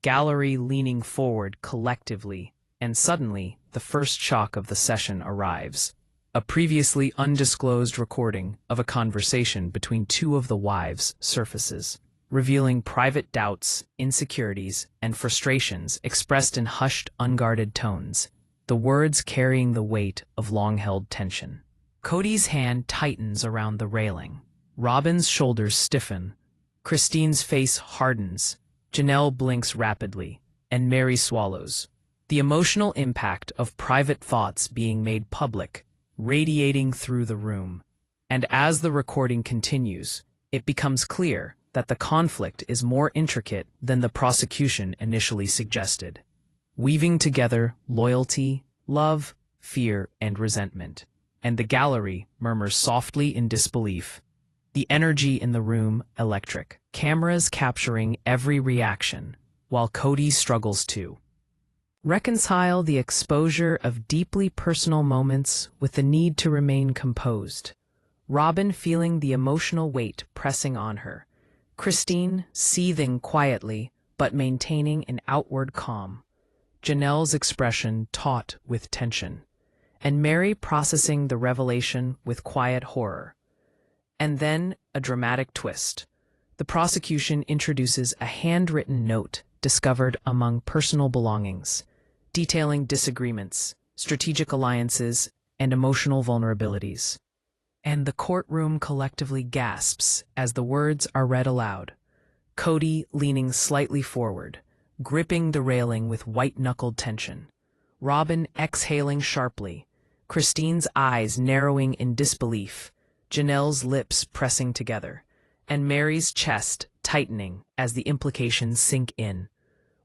gallery leaning forward collectively, and suddenly the first shock of the session arrives. A previously undisclosed recording of a conversation between two of the wives surfaces, revealing private doubts, insecurities, and frustrations expressed in hushed, unguarded tones, the words carrying the weight of long-held tension. Kody's hand tightens around the railing. Robin's shoulders stiffen. Christine's face hardens. Janelle blinks rapidly, and Mary swallows. The emotional impact of private thoughts being made public, radiating through the room. And as the recording continues, it becomes clear that the conflict is more intricate than the prosecution initially suggested, weaving together loyalty, love, fear, and resentment. And the gallery murmurs softly in disbelief. The energy in the room electric, cameras capturing every reaction, while Kody struggles to reconcile the exposure of deeply personal moments with the need to remain composed. Robin feeling the emotional weight pressing on her. Christine seething quietly, but maintaining an outward calm. Janelle's expression taut with tension. And Mary processing the revelation with quiet horror. And then a dramatic twist. The prosecution introduces a handwritten note discovered among personal belongings, detailing disagreements, strategic alliances, and emotional vulnerabilities. And the courtroom collectively gasps as the words are read aloud. Kody leaning slightly forward, gripping the railing with white-knuckled tension. Robin exhaling sharply, Christine's eyes narrowing in disbelief, Janelle's lips pressing together, and Mary's chest tightening as the implications sink in.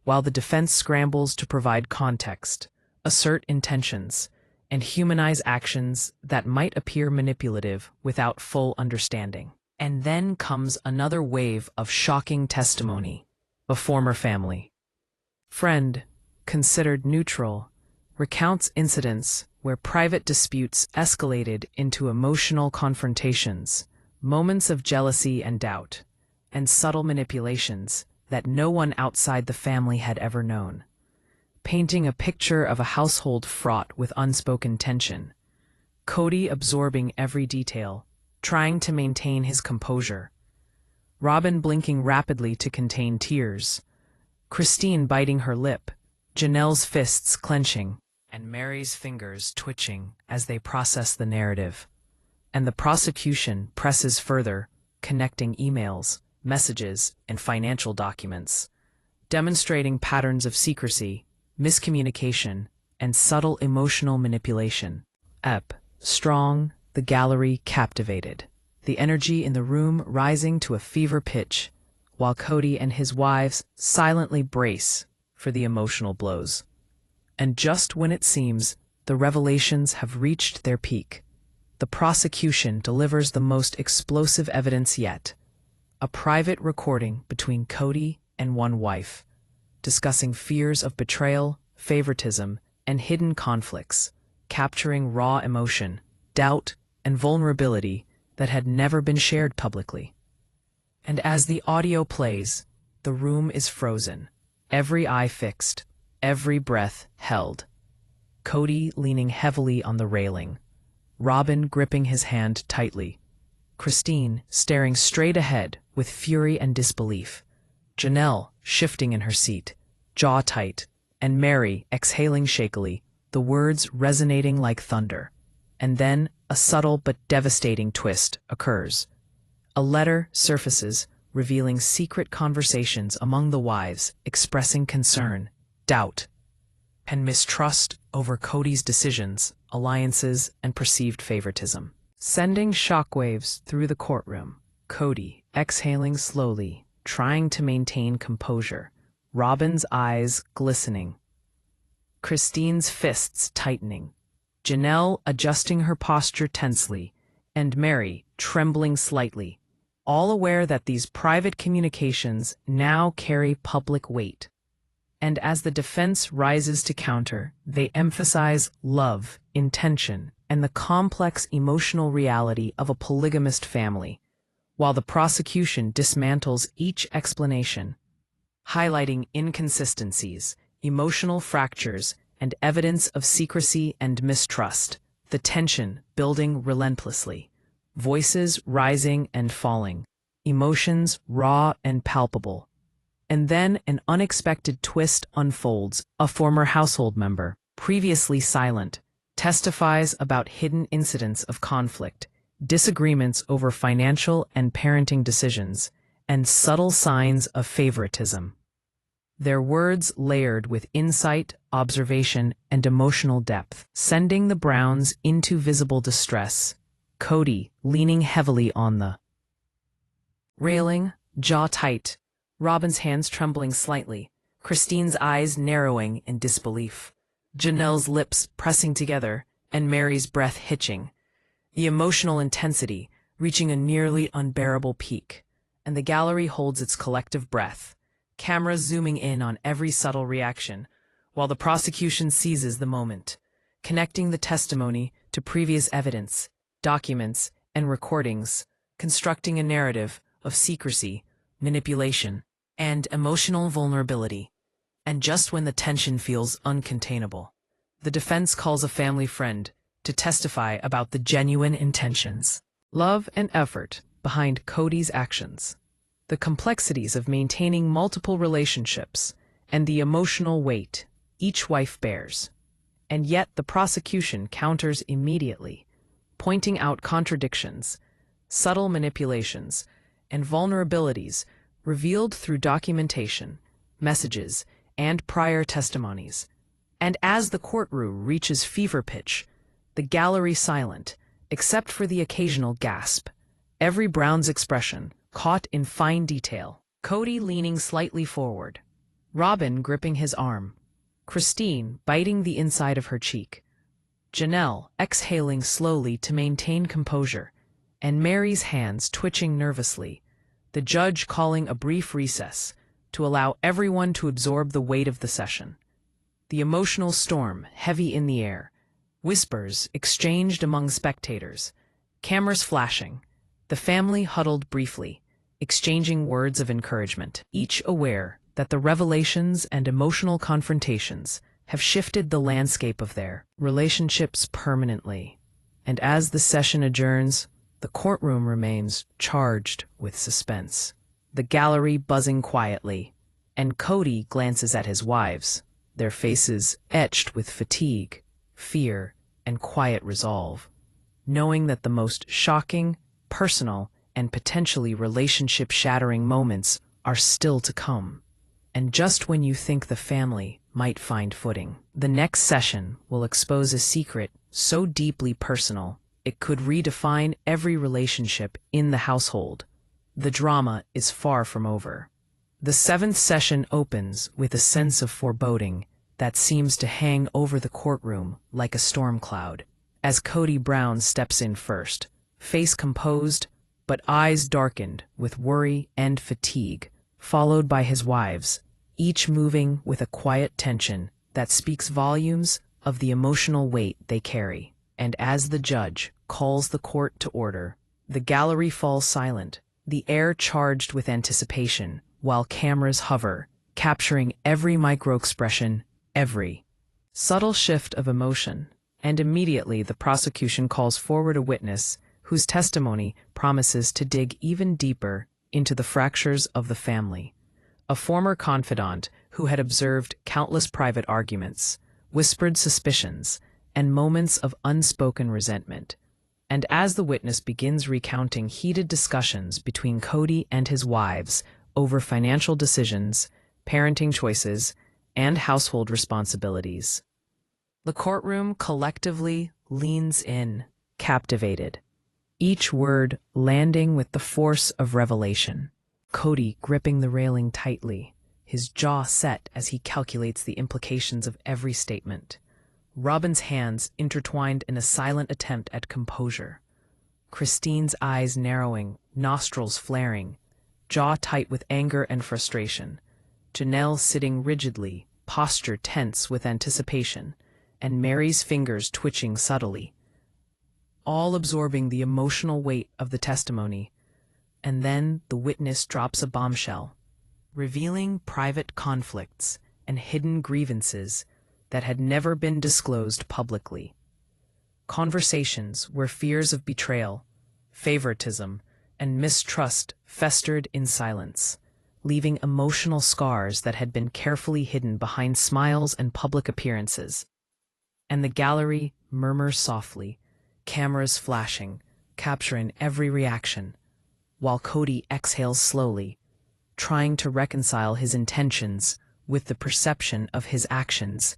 While the defense scrambles to provide context, assert intentions, and humanize actions that might appear manipulative without full understanding. And then comes another wave of shocking testimony. A former family friend, considered neutral, recounts incidents where private disputes escalated into emotional confrontations, moments of jealousy and doubt, and subtle manipulations that no one outside the family had ever known, painting a picture of a household fraught with unspoken tension. Kody absorbing every detail, trying to maintain his composure. Robin blinking rapidly to contain tears. Christine biting her lip, Janelle's fists clenching, and Mary's fingers twitching as they process the narrative. And the prosecution presses further, connecting emails, messages, and financial documents, demonstrating patterns of secrecy, miscommunication, and subtle emotional manipulation. Strong, the gallery captivated, the energy in the room rising to a fever pitch, while Kody and his wives silently brace for the emotional blows. And just when it seems the revelations have reached their peak, the prosecution delivers the most explosive evidence yet, a private recording between Kody and one wife, discussing fears of betrayal, favoritism, and hidden conflicts, capturing raw emotion, doubt, and vulnerability that had never been shared publicly. And as the audio plays, the room is frozen, every eye fixed, every breath held. Kody leaning heavily on the railing, Robin gripping his hand tightly, Christine staring straight ahead with fury and disbelief, Janelle shifting in her seat, jaw tight, and Mary exhaling shakily, the words resonating like thunder. And then a subtle but devastating twist occurs. A letter surfaces, revealing secret conversations among the wives expressing concern, doubt, and mistrust over Kody's decisions, alliances, and perceived favoritism. Sending shockwaves through the courtroom, Kody exhaling slowly, trying to maintain composure, Robin's eyes glistening, Christine's fists tightening, Janelle adjusting her posture tensely, and Mary trembling slightly, all aware that these private communications now carry public weight. And as the defense rises to counter, they emphasize love, intention, and the complex emotional reality of a polygamist family, while the prosecution dismantles each explanation, highlighting inconsistencies, emotional fractures, and evidence of secrecy and mistrust, the tension building relentlessly, voices rising and falling, emotions raw and palpable. And then an unexpected twist unfolds. A former household member, previously silent, testifies about hidden incidents of conflict, disagreements over financial and parenting decisions, and subtle signs of favoritism. Their words layered with insight, observation, and emotional depth, sending the Browns into visible distress. Kody, leaning heavily on the railing, jaw tight, Robin's hands trembling slightly, Christine's eyes narrowing in disbelief, Janelle's lips pressing together, and Mary's breath hitching, the emotional intensity reaching a nearly unbearable peak, and the gallery holds its collective breath, cameras zooming in on every subtle reaction, while the prosecution seizes the moment, connecting the testimony to previous evidence, documents, and recordings, constructing a narrative of secrecy, manipulation, and emotional vulnerability. And just when the tension feels uncontainable, the defense calls a family friend to testify about the genuine intentions, love, and effort behind Kody's actions, the complexities of maintaining multiple relationships, and the emotional weight each wife bears. And yet the prosecution counters immediately, pointing out contradictions, subtle manipulations, and vulnerabilities revealed through documentation, messages, and prior testimonies. And as the courtroom reaches fever pitch, the gallery silent, except for the occasional gasp, every Brown's expression caught in fine detail. Kody leaning slightly forward, Robin gripping his arm, Christine biting the inside of her cheek, Janelle exhaling slowly to maintain composure, and Mary's hands twitching nervously, the judge calling a brief recess to allow everyone to absorb the weight of the session. The emotional storm heavy in the air, whispers exchanged among spectators, cameras flashing, the family huddled briefly, exchanging words of encouragement, each aware that the revelations and emotional confrontations have shifted the landscape of their relationships permanently. And as the session adjourns, the courtroom remains charged with suspense, the gallery buzzing quietly, and Kody glances at his wives, their faces etched with fatigue, fear, and quiet resolve, knowing that the most shocking, personal, and potentially relationship-shattering moments are still to come. And just when you think the family might find footing, the next session will expose a secret so deeply personal it could redefine every relationship in the household. The drama is far from over. The seventh session opens with a sense of foreboding that seems to hang over the courtroom like a storm cloud, as Kody Brown steps in first, face composed, but eyes darkened with worry and fatigue, followed by his wives, each moving with a quiet tension that speaks volumes of the emotional weight they carry. And as the judge calls the court to order, the gallery falls silent, the air charged with anticipation, while cameras hover, capturing every micro-expression, every subtle shift of emotion. And immediately the prosecution calls forward a witness whose testimony promises to dig even deeper into the fractures of the family. A former confidant who had observed countless private arguments, whispered suspicions, and moments of unspoken resentment. And as the witness begins recounting heated discussions between Kody and his wives over financial decisions, parenting choices, and household responsibilities, the courtroom collectively leans in, captivated, each word landing with the force of revelation. Kody gripping the railing tightly, his jaw set as he calculates the implications of every statement. Robin's hands intertwined in a silent attempt at composure. Christine's eyes narrowing, nostrils flaring, jaw tight with anger and frustration. Janelle sitting rigidly, posture tense with anticipation, and Mary's fingers twitching subtly, all absorbing the emotional weight of the testimony. And then the witness drops a bombshell, revealing private conflicts and hidden grievances that had never been disclosed publicly. Conversations where fears of betrayal, favoritism, and mistrust festered in silence, leaving emotional scars that had been carefully hidden behind smiles and public appearances. And the gallery murmurs softly, cameras flashing, capturing every reaction, while Kody exhales slowly, trying to reconcile his intentions with the perception of his actions.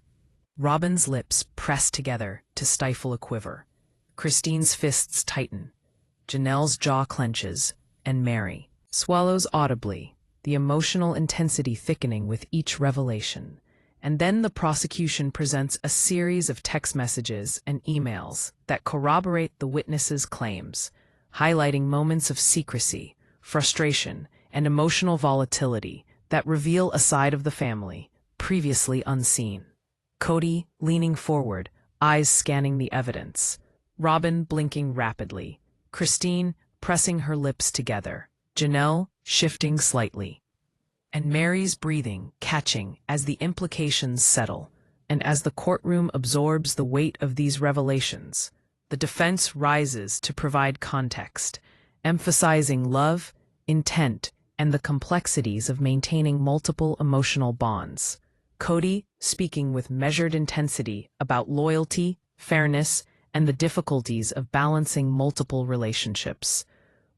Robin's lips press together to stifle a quiver. Christine's fists tighten. Janelle's jaw clenches, and Mary swallows audibly, the emotional intensity thickening with each revelation. And then the prosecution presents a series of text messages and emails that corroborate the witnesses' claims, highlighting moments of secrecy, frustration, and emotional volatility that reveal a side of the family previously unseen. Kody leaning forward, eyes scanning the evidence. Robin blinking rapidly. Christine pressing her lips together. Janelle shifting slightly. And Mary's breathing catching as the implications settle. And as the courtroom absorbs the weight of these revelations, the defense rises to provide context, emphasizing love, intent, and the complexities of maintaining multiple emotional bonds. Kody speaking with measured intensity about loyalty, fairness, and the difficulties of balancing multiple relationships.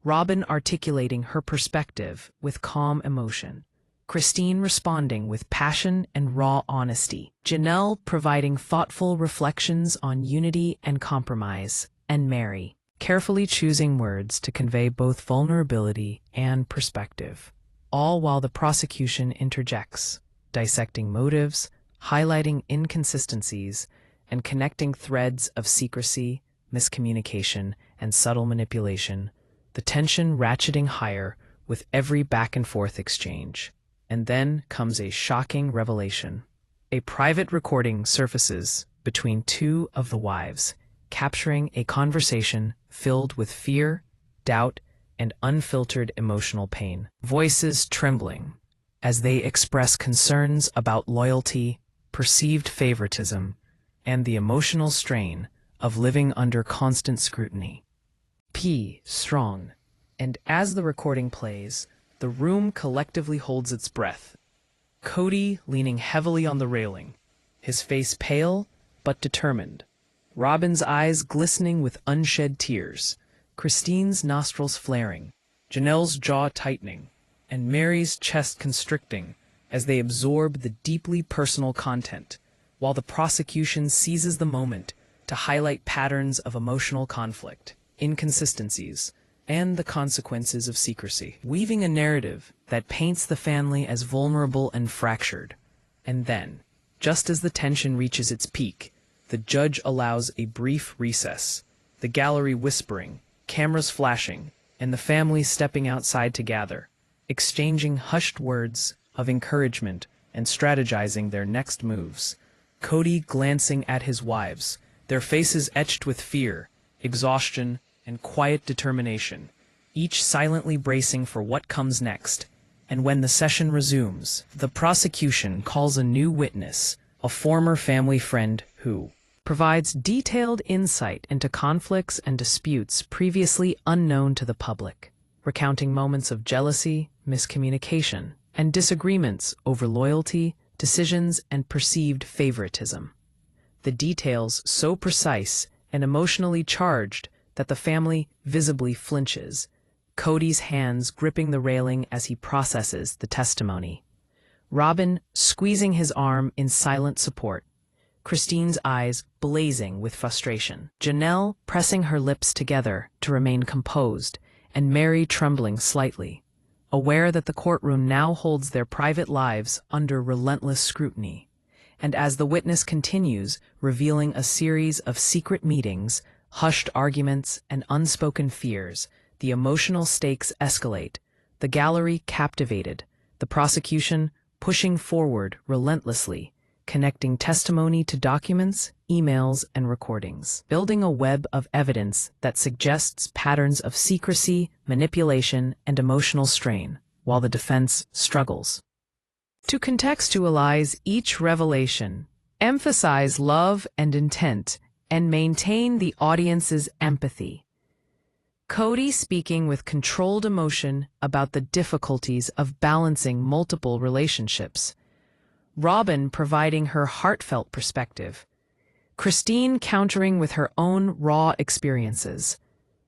Robin articulating her perspective with calm emotion. Christine responding with passion and raw honesty. Janelle providing thoughtful reflections on unity and compromise. And Mary carefully choosing words to convey both vulnerability and perspective. All while the prosecution interjects, dissecting motives, highlighting inconsistencies, and connecting threads of secrecy, miscommunication, and subtle manipulation, the tension ratcheting higher with every back-and-forth exchange. And then comes a shocking revelation. A private recording surfaces between two of the wives, capturing a conversation filled with fear, doubt, and unfiltered emotional pain. Voices trembling as they express concerns about loyalty, perceived favoritism, and the emotional strain of living under constant scrutiny. Strong. And as the recording plays, the room collectively holds its breath. Kody leaning heavily on the railing, his face pale but determined. Robin's eyes glistening with unshed tears. Christine's nostrils flaring. Janelle's jaw tightening. And Mary's chest constricting as they absorb the deeply personal content, while the prosecution seizes the moment to highlight patterns of emotional conflict, inconsistencies, and the consequences of secrecy, weaving a narrative that paints the family as vulnerable and fractured. And then, just as the tension reaches its peak, the judge allows a brief recess, the gallery whispering, cameras flashing, and the family stepping outside to gather, exchanging hushed words of encouragement and strategizing their next moves. Kody glancing at his wives, their faces etched with fear, exhaustion, and quiet determination, each silently bracing for what comes next. And when the session resumes, the prosecution calls a new witness, a former family friend who provides detailed insight into conflicts and disputes previously unknown to the public, recounting moments of jealousy, miscommunication, and disagreements over loyalty, decisions, and perceived favoritism. The details so precise and emotionally charged that the family visibly flinches, Kody's hands gripping the railing as he processes the testimony. Robin squeezing his arm in silent support, Christine's eyes blazing with frustration, Janelle pressing her lips together to remain composed, and Mary trembling slightly, aware that the courtroom now holds their private lives under relentless scrutiny. And as the witness continues, revealing a series of secret meetings, Hushed arguments and unspoken fears, the emotional stakes escalate, the gallery captivated, the prosecution pushing forward relentlessly, connecting testimony to documents, emails, and recordings, building a web of evidence that suggests patterns of secrecy, manipulation, and emotional strain, while the defense struggles to contextualize each revelation, emphasize love and intent, and maintain the audience's empathy. Kody speaking with controlled emotion about the difficulties of balancing multiple relationships. Robin providing her heartfelt perspective. Christine countering with her own raw experiences.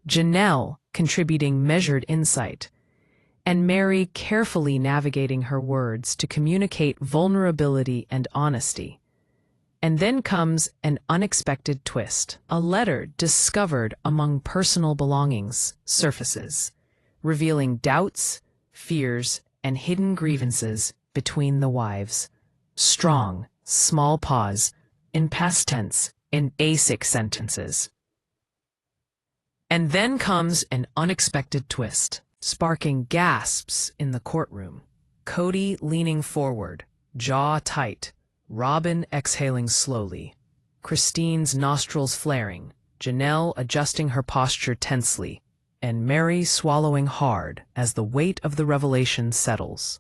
Janelle contributing measured insight. And Mary carefully navigating her words to communicate vulnerability and honesty. And then comes an unexpected twist. A letter discovered among personal belongings surfaces, revealing doubts, fears, and hidden grievances between the wives. Strong, small pause, in past tense, in basic sentences. And then comes an unexpected twist, sparking gasps in the courtroom. Kody leaning forward, jaw tight, Robin exhaling slowly, Christine's nostrils flaring, Janelle adjusting her posture tensely, and Mary swallowing hard as the weight of the revelation settles.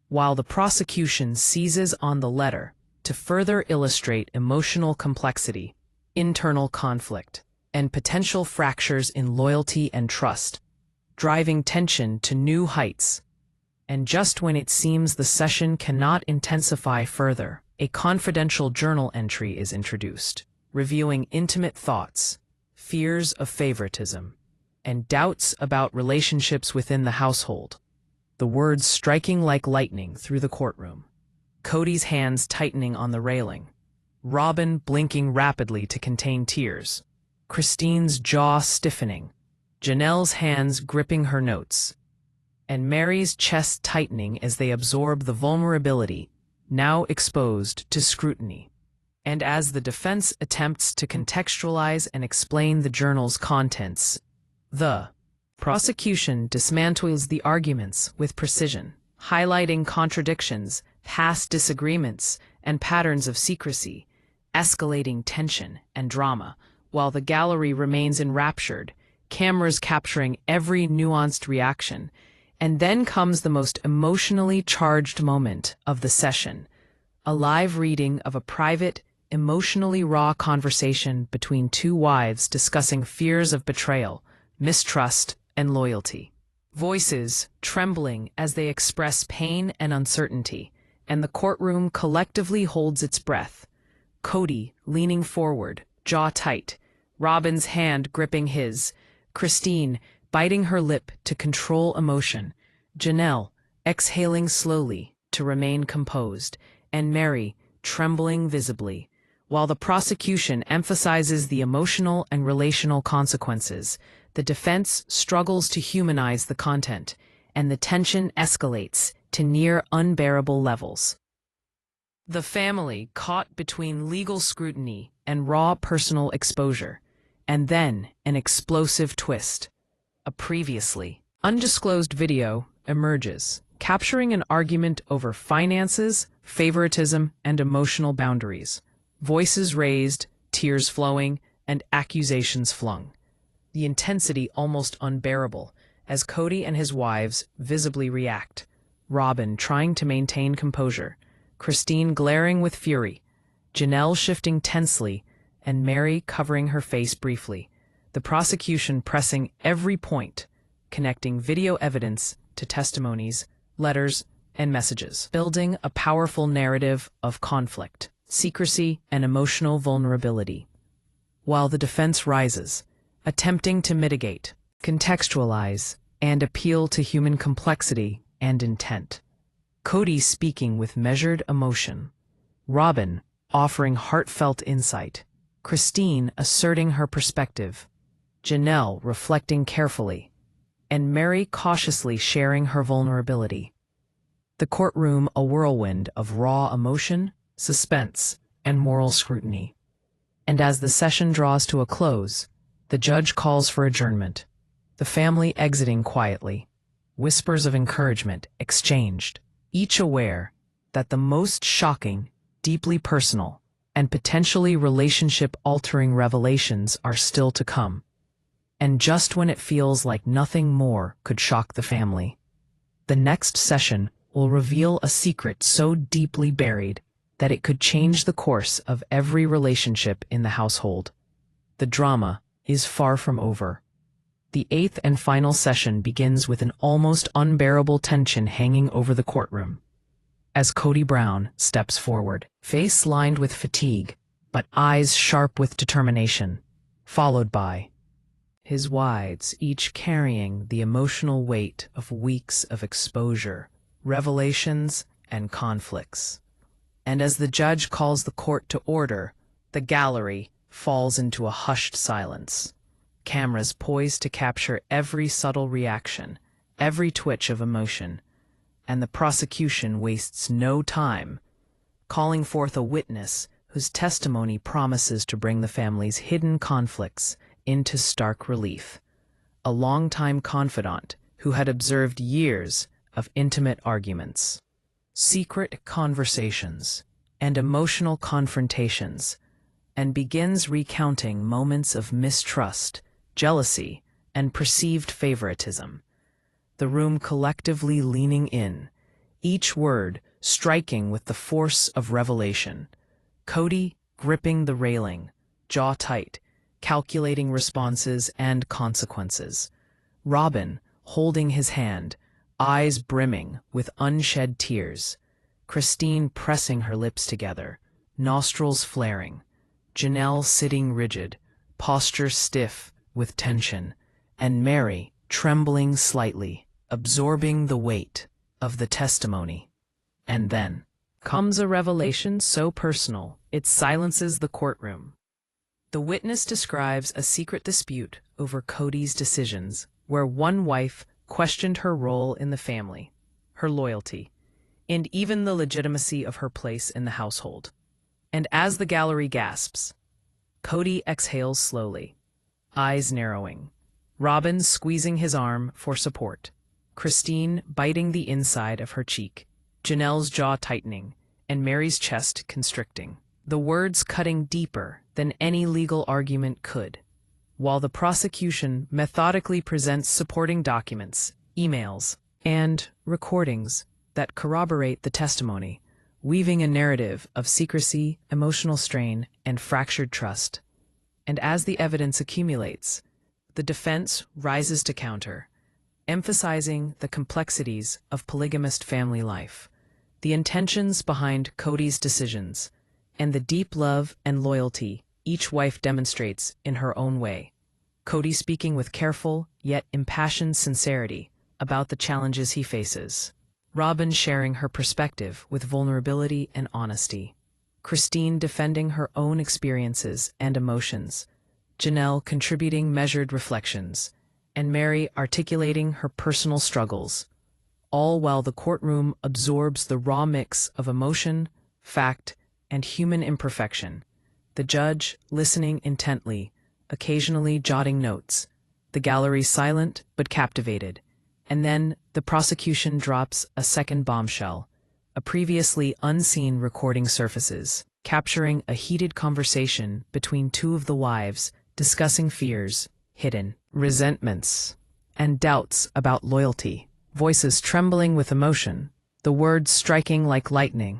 While the prosecution seizes on the letter to further illustrate emotional complexity, internal conflict, and potential fractures in loyalty and trust, driving tension to new heights. And just when it seems the session cannot intensify further, a confidential journal entry is introduced, reviewing intimate thoughts, fears of favoritism, and doubts about relationships within the household. The words striking like lightning through the courtroom. Kody's hands tightening on the railing. Robin blinking rapidly to contain tears. Christine's jaw stiffening. Janelle's hands gripping her notes. And Mary's chest tightening as they absorb the vulnerability now exposed to scrutiny. And as the defense attempts to contextualize and explain the journal's contents, the prosecution dismantles the arguments with precision, highlighting contradictions, past disagreements, and patterns of secrecy, escalating tension and drama, while the gallery remains enraptured, cameras capturing every nuanced reaction. And then comes the most emotionally charged moment of the session, a live reading of a private, emotionally raw conversation between two wives discussing fears of betrayal, mistrust, and loyalty. Voices trembling as they express pain and uncertainty, and the courtroom collectively holds its breath. Kody leaning forward, jaw tight, Robin's hand gripping his, Christine biting her lip to control emotion, Janelle exhaling slowly to remain composed, and Mary trembling visibly, while the prosecution emphasizes the emotional and relational consequences. The defense struggles to humanize the content, and the tension escalates to near unbearable levels. The family caught between legal scrutiny and raw personal exposure, and then an explosive twist. A previously undisclosed video emerges, capturing an argument over finances, favoritism, and emotional boundaries. Voices raised, tears flowing, and accusations flung. The intensity almost unbearable, as Kody and his wives visibly react. Robin trying to maintain composure, Christine glaring with fury, Janelle shifting tensely, and Mary covering her face briefly. The prosecution pressing every point, connecting video evidence to testimonies, letters, and messages, building a powerful narrative of conflict, secrecy, and emotional vulnerability. While the defense rises, attempting to mitigate, contextualize, and appeal to human complexity and intent. Kody speaking with measured emotion, Robin offering heartfelt insight, Christine asserting her perspective, Janelle reflecting carefully, and Mary cautiously sharing her vulnerability. The courtroom a whirlwind of raw emotion, suspense, and moral scrutiny. And as the session draws to a close, The judge calls for adjournment, the family exiting quietly, whispers of encouragement exchanged, each aware that the most shocking, deeply personal, and potentially relationship-altering revelations are still to come. And just when it feels like nothing more could shock the family, the next session will reveal a secret so deeply buried that it could change the course of every relationship in the household. The drama is far from over. The eighth and final session begins with an almost unbearable tension hanging over the courtroom. As Kody Brown steps forward, face lined with fatigue, but eyes sharp with determination, followed by his wives, each carrying the emotional weight of weeks of exposure, revelations, and conflicts. And as the judge calls the court to order, the gallery falls into a hushed silence. Cameras poised to capture every subtle reaction, every twitch of emotion, and the prosecution wastes no time, calling forth a witness whose testimony promises to bring the family's hidden conflicts into stark relief. A longtime confidant who had observed years of intimate arguments, secret conversations, and emotional confrontations, and begins recounting moments of mistrust, jealousy, and perceived favoritism. The room collectively leaning in, each word striking with the force of revelation. Kody gripping the railing, jaw tight, calculating responses and consequences. Robin holding his hand, eyes brimming with unshed tears. Christine pressing her lips together, nostrils flaring. Janelle sitting rigid, posture stiff with tension, and Mary trembling slightly, absorbing the weight of the testimony. And then comes a revelation so personal it silences the courtroom. The witness describes a secret dispute over Kody's decisions, where one wife questioned her role in the family, her loyalty, and even the legitimacy of her place in the household. And as the gallery gasps, Kody exhales slowly, eyes narrowing, Robin squeezing his arm for support, Christine biting the inside of her cheek, Janelle's jaw tightening, and Mary's chest constricting, the words cutting deeper than any legal argument could, while the prosecution methodically presents supporting documents, emails, and recordings that corroborate the testimony, weaving a narrative of secrecy, emotional strain, and fractured trust. And as the evidence accumulates, the defense rises to counter, emphasizing the complexities of polygamist family life, the intentions behind Kody's decisions, and the deep love and loyalty each wife demonstrates in her own way. Kody speaking with careful yet impassioned sincerity about the challenges he faces. Robin sharing her perspective with vulnerability and honesty. Christine defending her own experiences and emotions. Janelle contributing measured reflections, and Mary articulating her personal struggles, all while the courtroom absorbs the raw mix of emotion, fact, and human imperfection. The judge listening intently, occasionally jotting notes, the gallery silent but captivated, and then the prosecution drops a second bombshell. A previously unseen recording surfaces, capturing a heated conversation between two of the wives discussing fears, hidden resentments, and doubts about loyalty, voices trembling with emotion, the words striking like lightning.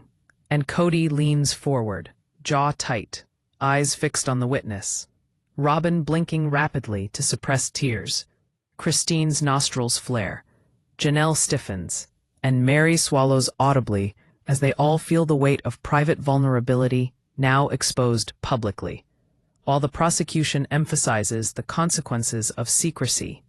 And Kody leans forward, jaw tight, eyes fixed on the witness. Robin blinking rapidly to suppress tears. Christine's nostrils flare. Janelle stiffens, and Mary swallows audibly as they all feel the weight of private vulnerability now exposed publicly, while the prosecution emphasizes the consequences of secrecy,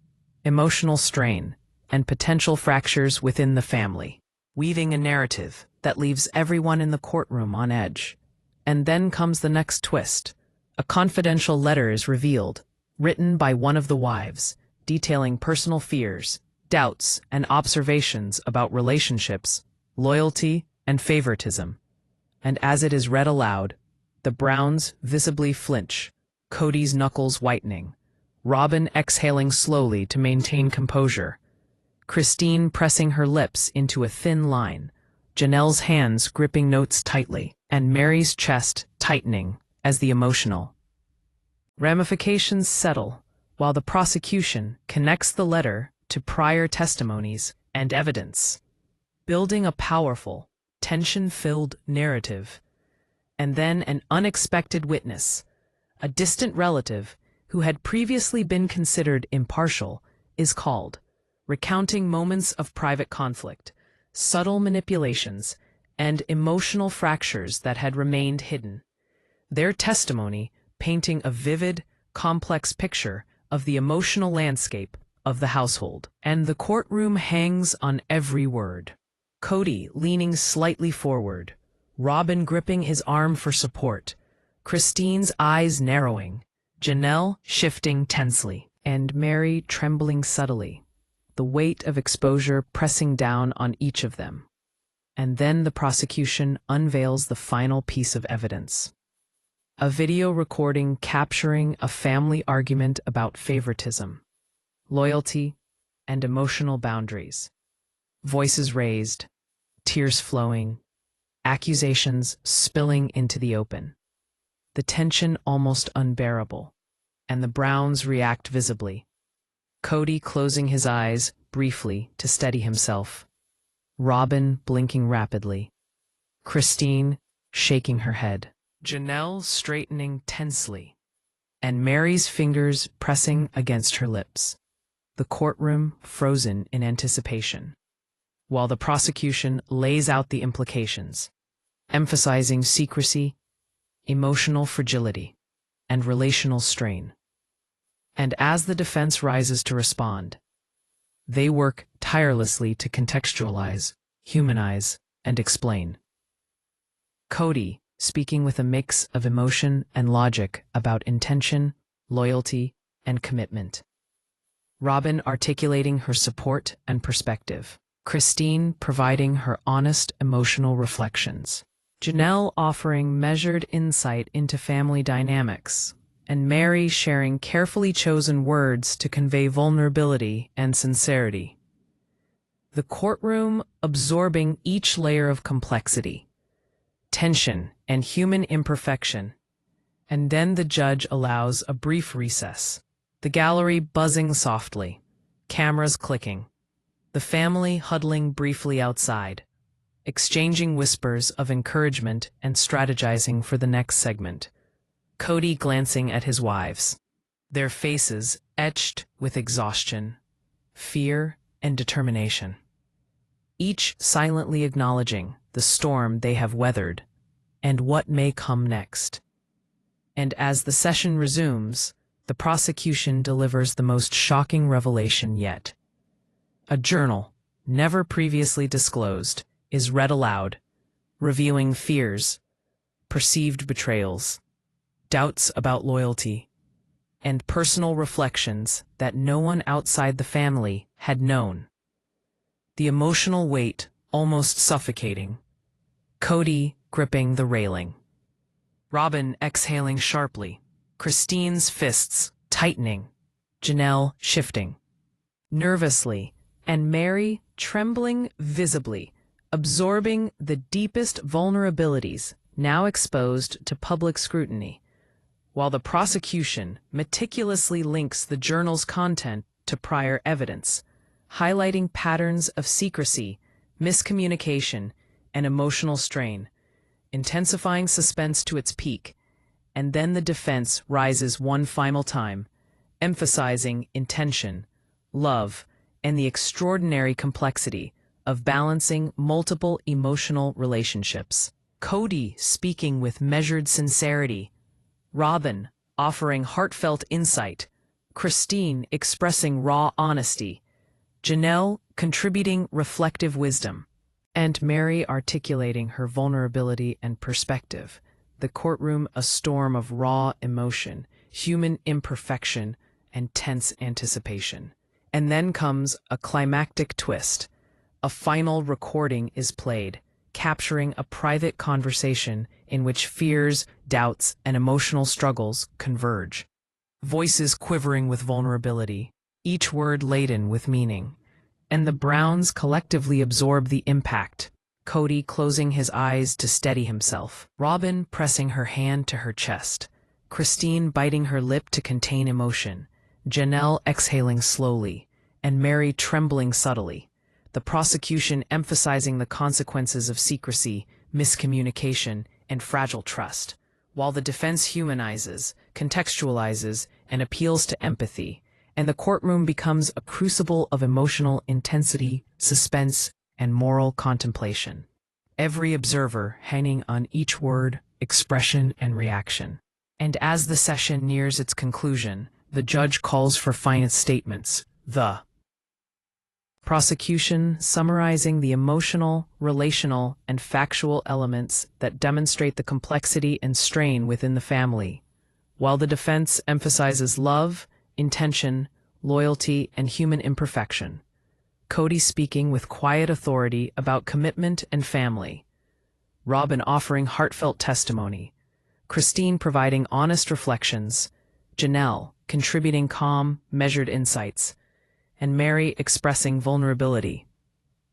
emotional strain, and potential fractures within the family, weaving a narrative that leaves everyone in the courtroom on edge. And then comes the next twist. A confidential letter is revealed, written by one of the wives, detailing personal fears, doubts, and observations about relationships, loyalty, and favoritism. And as it is read aloud, the Browns visibly flinch, Kody's knuckles whitening, Robin exhaling slowly to maintain composure, Christine pressing her lips into a thin line, Janelle's hands gripping notes tightly, and Mary's chest tightening as the emotional ramifications settle, while the prosecution connects the letter to prior testimonies and evidence, building a powerful, tension-filled narrative. And then an unexpected witness, a distant relative who had previously been considered impartial, is called, recounting moments of private conflict, subtle manipulations, and emotional fractures that had remained hidden. Their testimony painting a vivid, complex picture of the emotional landscape of the household. And the courtroom hangs on every word. Kody leaning slightly forward, Robin gripping his arm for support, Christine's eyes narrowing, Janelle shifting tensely, and Mary trembling subtly, the weight of exposure pressing down on each of them. And then the prosecution unveils the final piece of evidence. A video recording capturing a family argument about favoritism, loyalty, and emotional boundaries. Voices raised, tears flowing, accusations spilling into the open. The tension almost unbearable, and the Browns react visibly. Kody closing his eyes briefly to steady himself, Robin blinking rapidly, Christine shaking her head, Janelle straightening tensely, and Mary's fingers pressing against her lips. The courtroom frozen in anticipation, while the prosecution lays out the implications, emphasizing secrecy, emotional fragility, and relational strain. And as the defense rises to respond, they work tirelessly to contextualize, humanize, and explain. Kody, speaking with a mix of emotion and logic about intention, loyalty, and commitment. Robin articulating her support and perspective. Christine providing her honest emotional reflections. Janelle offering measured insight into family dynamics, and Mary sharing carefully chosen words to convey vulnerability and sincerity. The courtroom absorbing each layer of complexity, tension, and human imperfection. And then the judge allows a brief recess, the gallery buzzing softly, cameras clicking, the family huddling briefly outside, exchanging whispers of encouragement and strategizing for the next segment. Kody glancing at his wives, their faces etched with exhaustion, fear, and determination, each silently acknowledging the storm they have weathered and what may come next. And as the session resumes, the prosecution delivers the most shocking revelation yet. A journal, never previously disclosed, is read aloud, revealing fears, perceived betrayals, doubts about loyalty, and personal reflections that no one outside the family had known. The emotional weight almost suffocating. Kody gripping the railing, Robin exhaling sharply, Christine's fists tightening, Janelle shifting nervously, and Mary trembling visibly, absorbing the deepest vulnerabilities now exposed to public scrutiny, while the prosecution meticulously links the journal's content to prior evidence, highlighting patterns of secrecy, miscommunication, and emotional strain, intensifying suspense to its peak. And then the defense rises one final time, emphasizing intention, love, and the extraordinary complexity of balancing multiple emotional relationships. Kody speaking with measured sincerity, Robin offering heartfelt insight, Christine expressing raw honesty, Janelle contributing reflective wisdom, and Mary articulating her vulnerability and perspective. The courtroom a storm of raw emotion, human imperfection, and tense anticipation. And then comes a climactic twist. A final recording is played, capturing a private conversation in which fears, doubts, and emotional struggles converge. voices quivering with vulnerability, each word laden with meaning. And the Browns collectively absorb the impact, Kody closing his eyes to steady himself, Robin pressing her hand to her chest, Christine biting her lip to contain emotion, Janelle exhaling slowly, and Mary trembling subtly, the prosecution emphasizing the consequences of secrecy, miscommunication, and fragile trust, while the defense humanizes, contextualizes, and appeals to empathy, and the courtroom becomes a crucible of emotional intensity, suspense, and moral contemplation. Every observer hanging on each word, expression, and reaction. And as the session nears its conclusion, the judge calls for final statements. The prosecution summarizing the emotional, relational, and factual elements that demonstrate the complexity and strain within the family, while the defense emphasizes love, intention, loyalty, and human imperfection. Kody speaking with quiet authority about commitment and family, Robin offering heartfelt testimony, Christine providing honest reflections, Janelle contributing calm, measured insights, and Mary expressing vulnerability,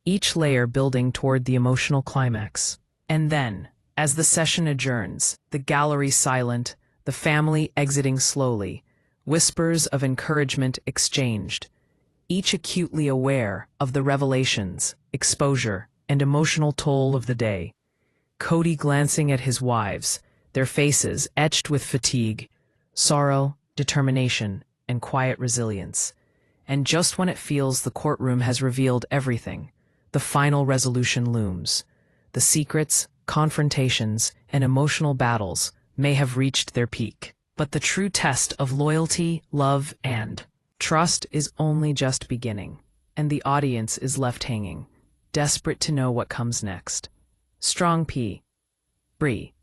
each layer building toward the emotional climax. And then, as the session adjourns, the gallery silent, the family exiting slowly, whispers of encouragement exchanged, each acutely aware of the revelations, exposure, and emotional toll of the day. Kody glancing at his wives, their faces etched with fatigue, sorrow, determination, and quiet resilience. And just when it feels the courtroom has revealed everything, the final resolution looms. The secrets, confrontations, and emotional battles may have reached their peak, but the true test of loyalty, love, and trust is only just beginning, and the audience is left hanging, desperate to know what comes next. Strong P. Bree.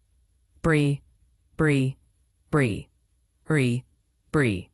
Bree. Bree. Bree. Bree. Bree.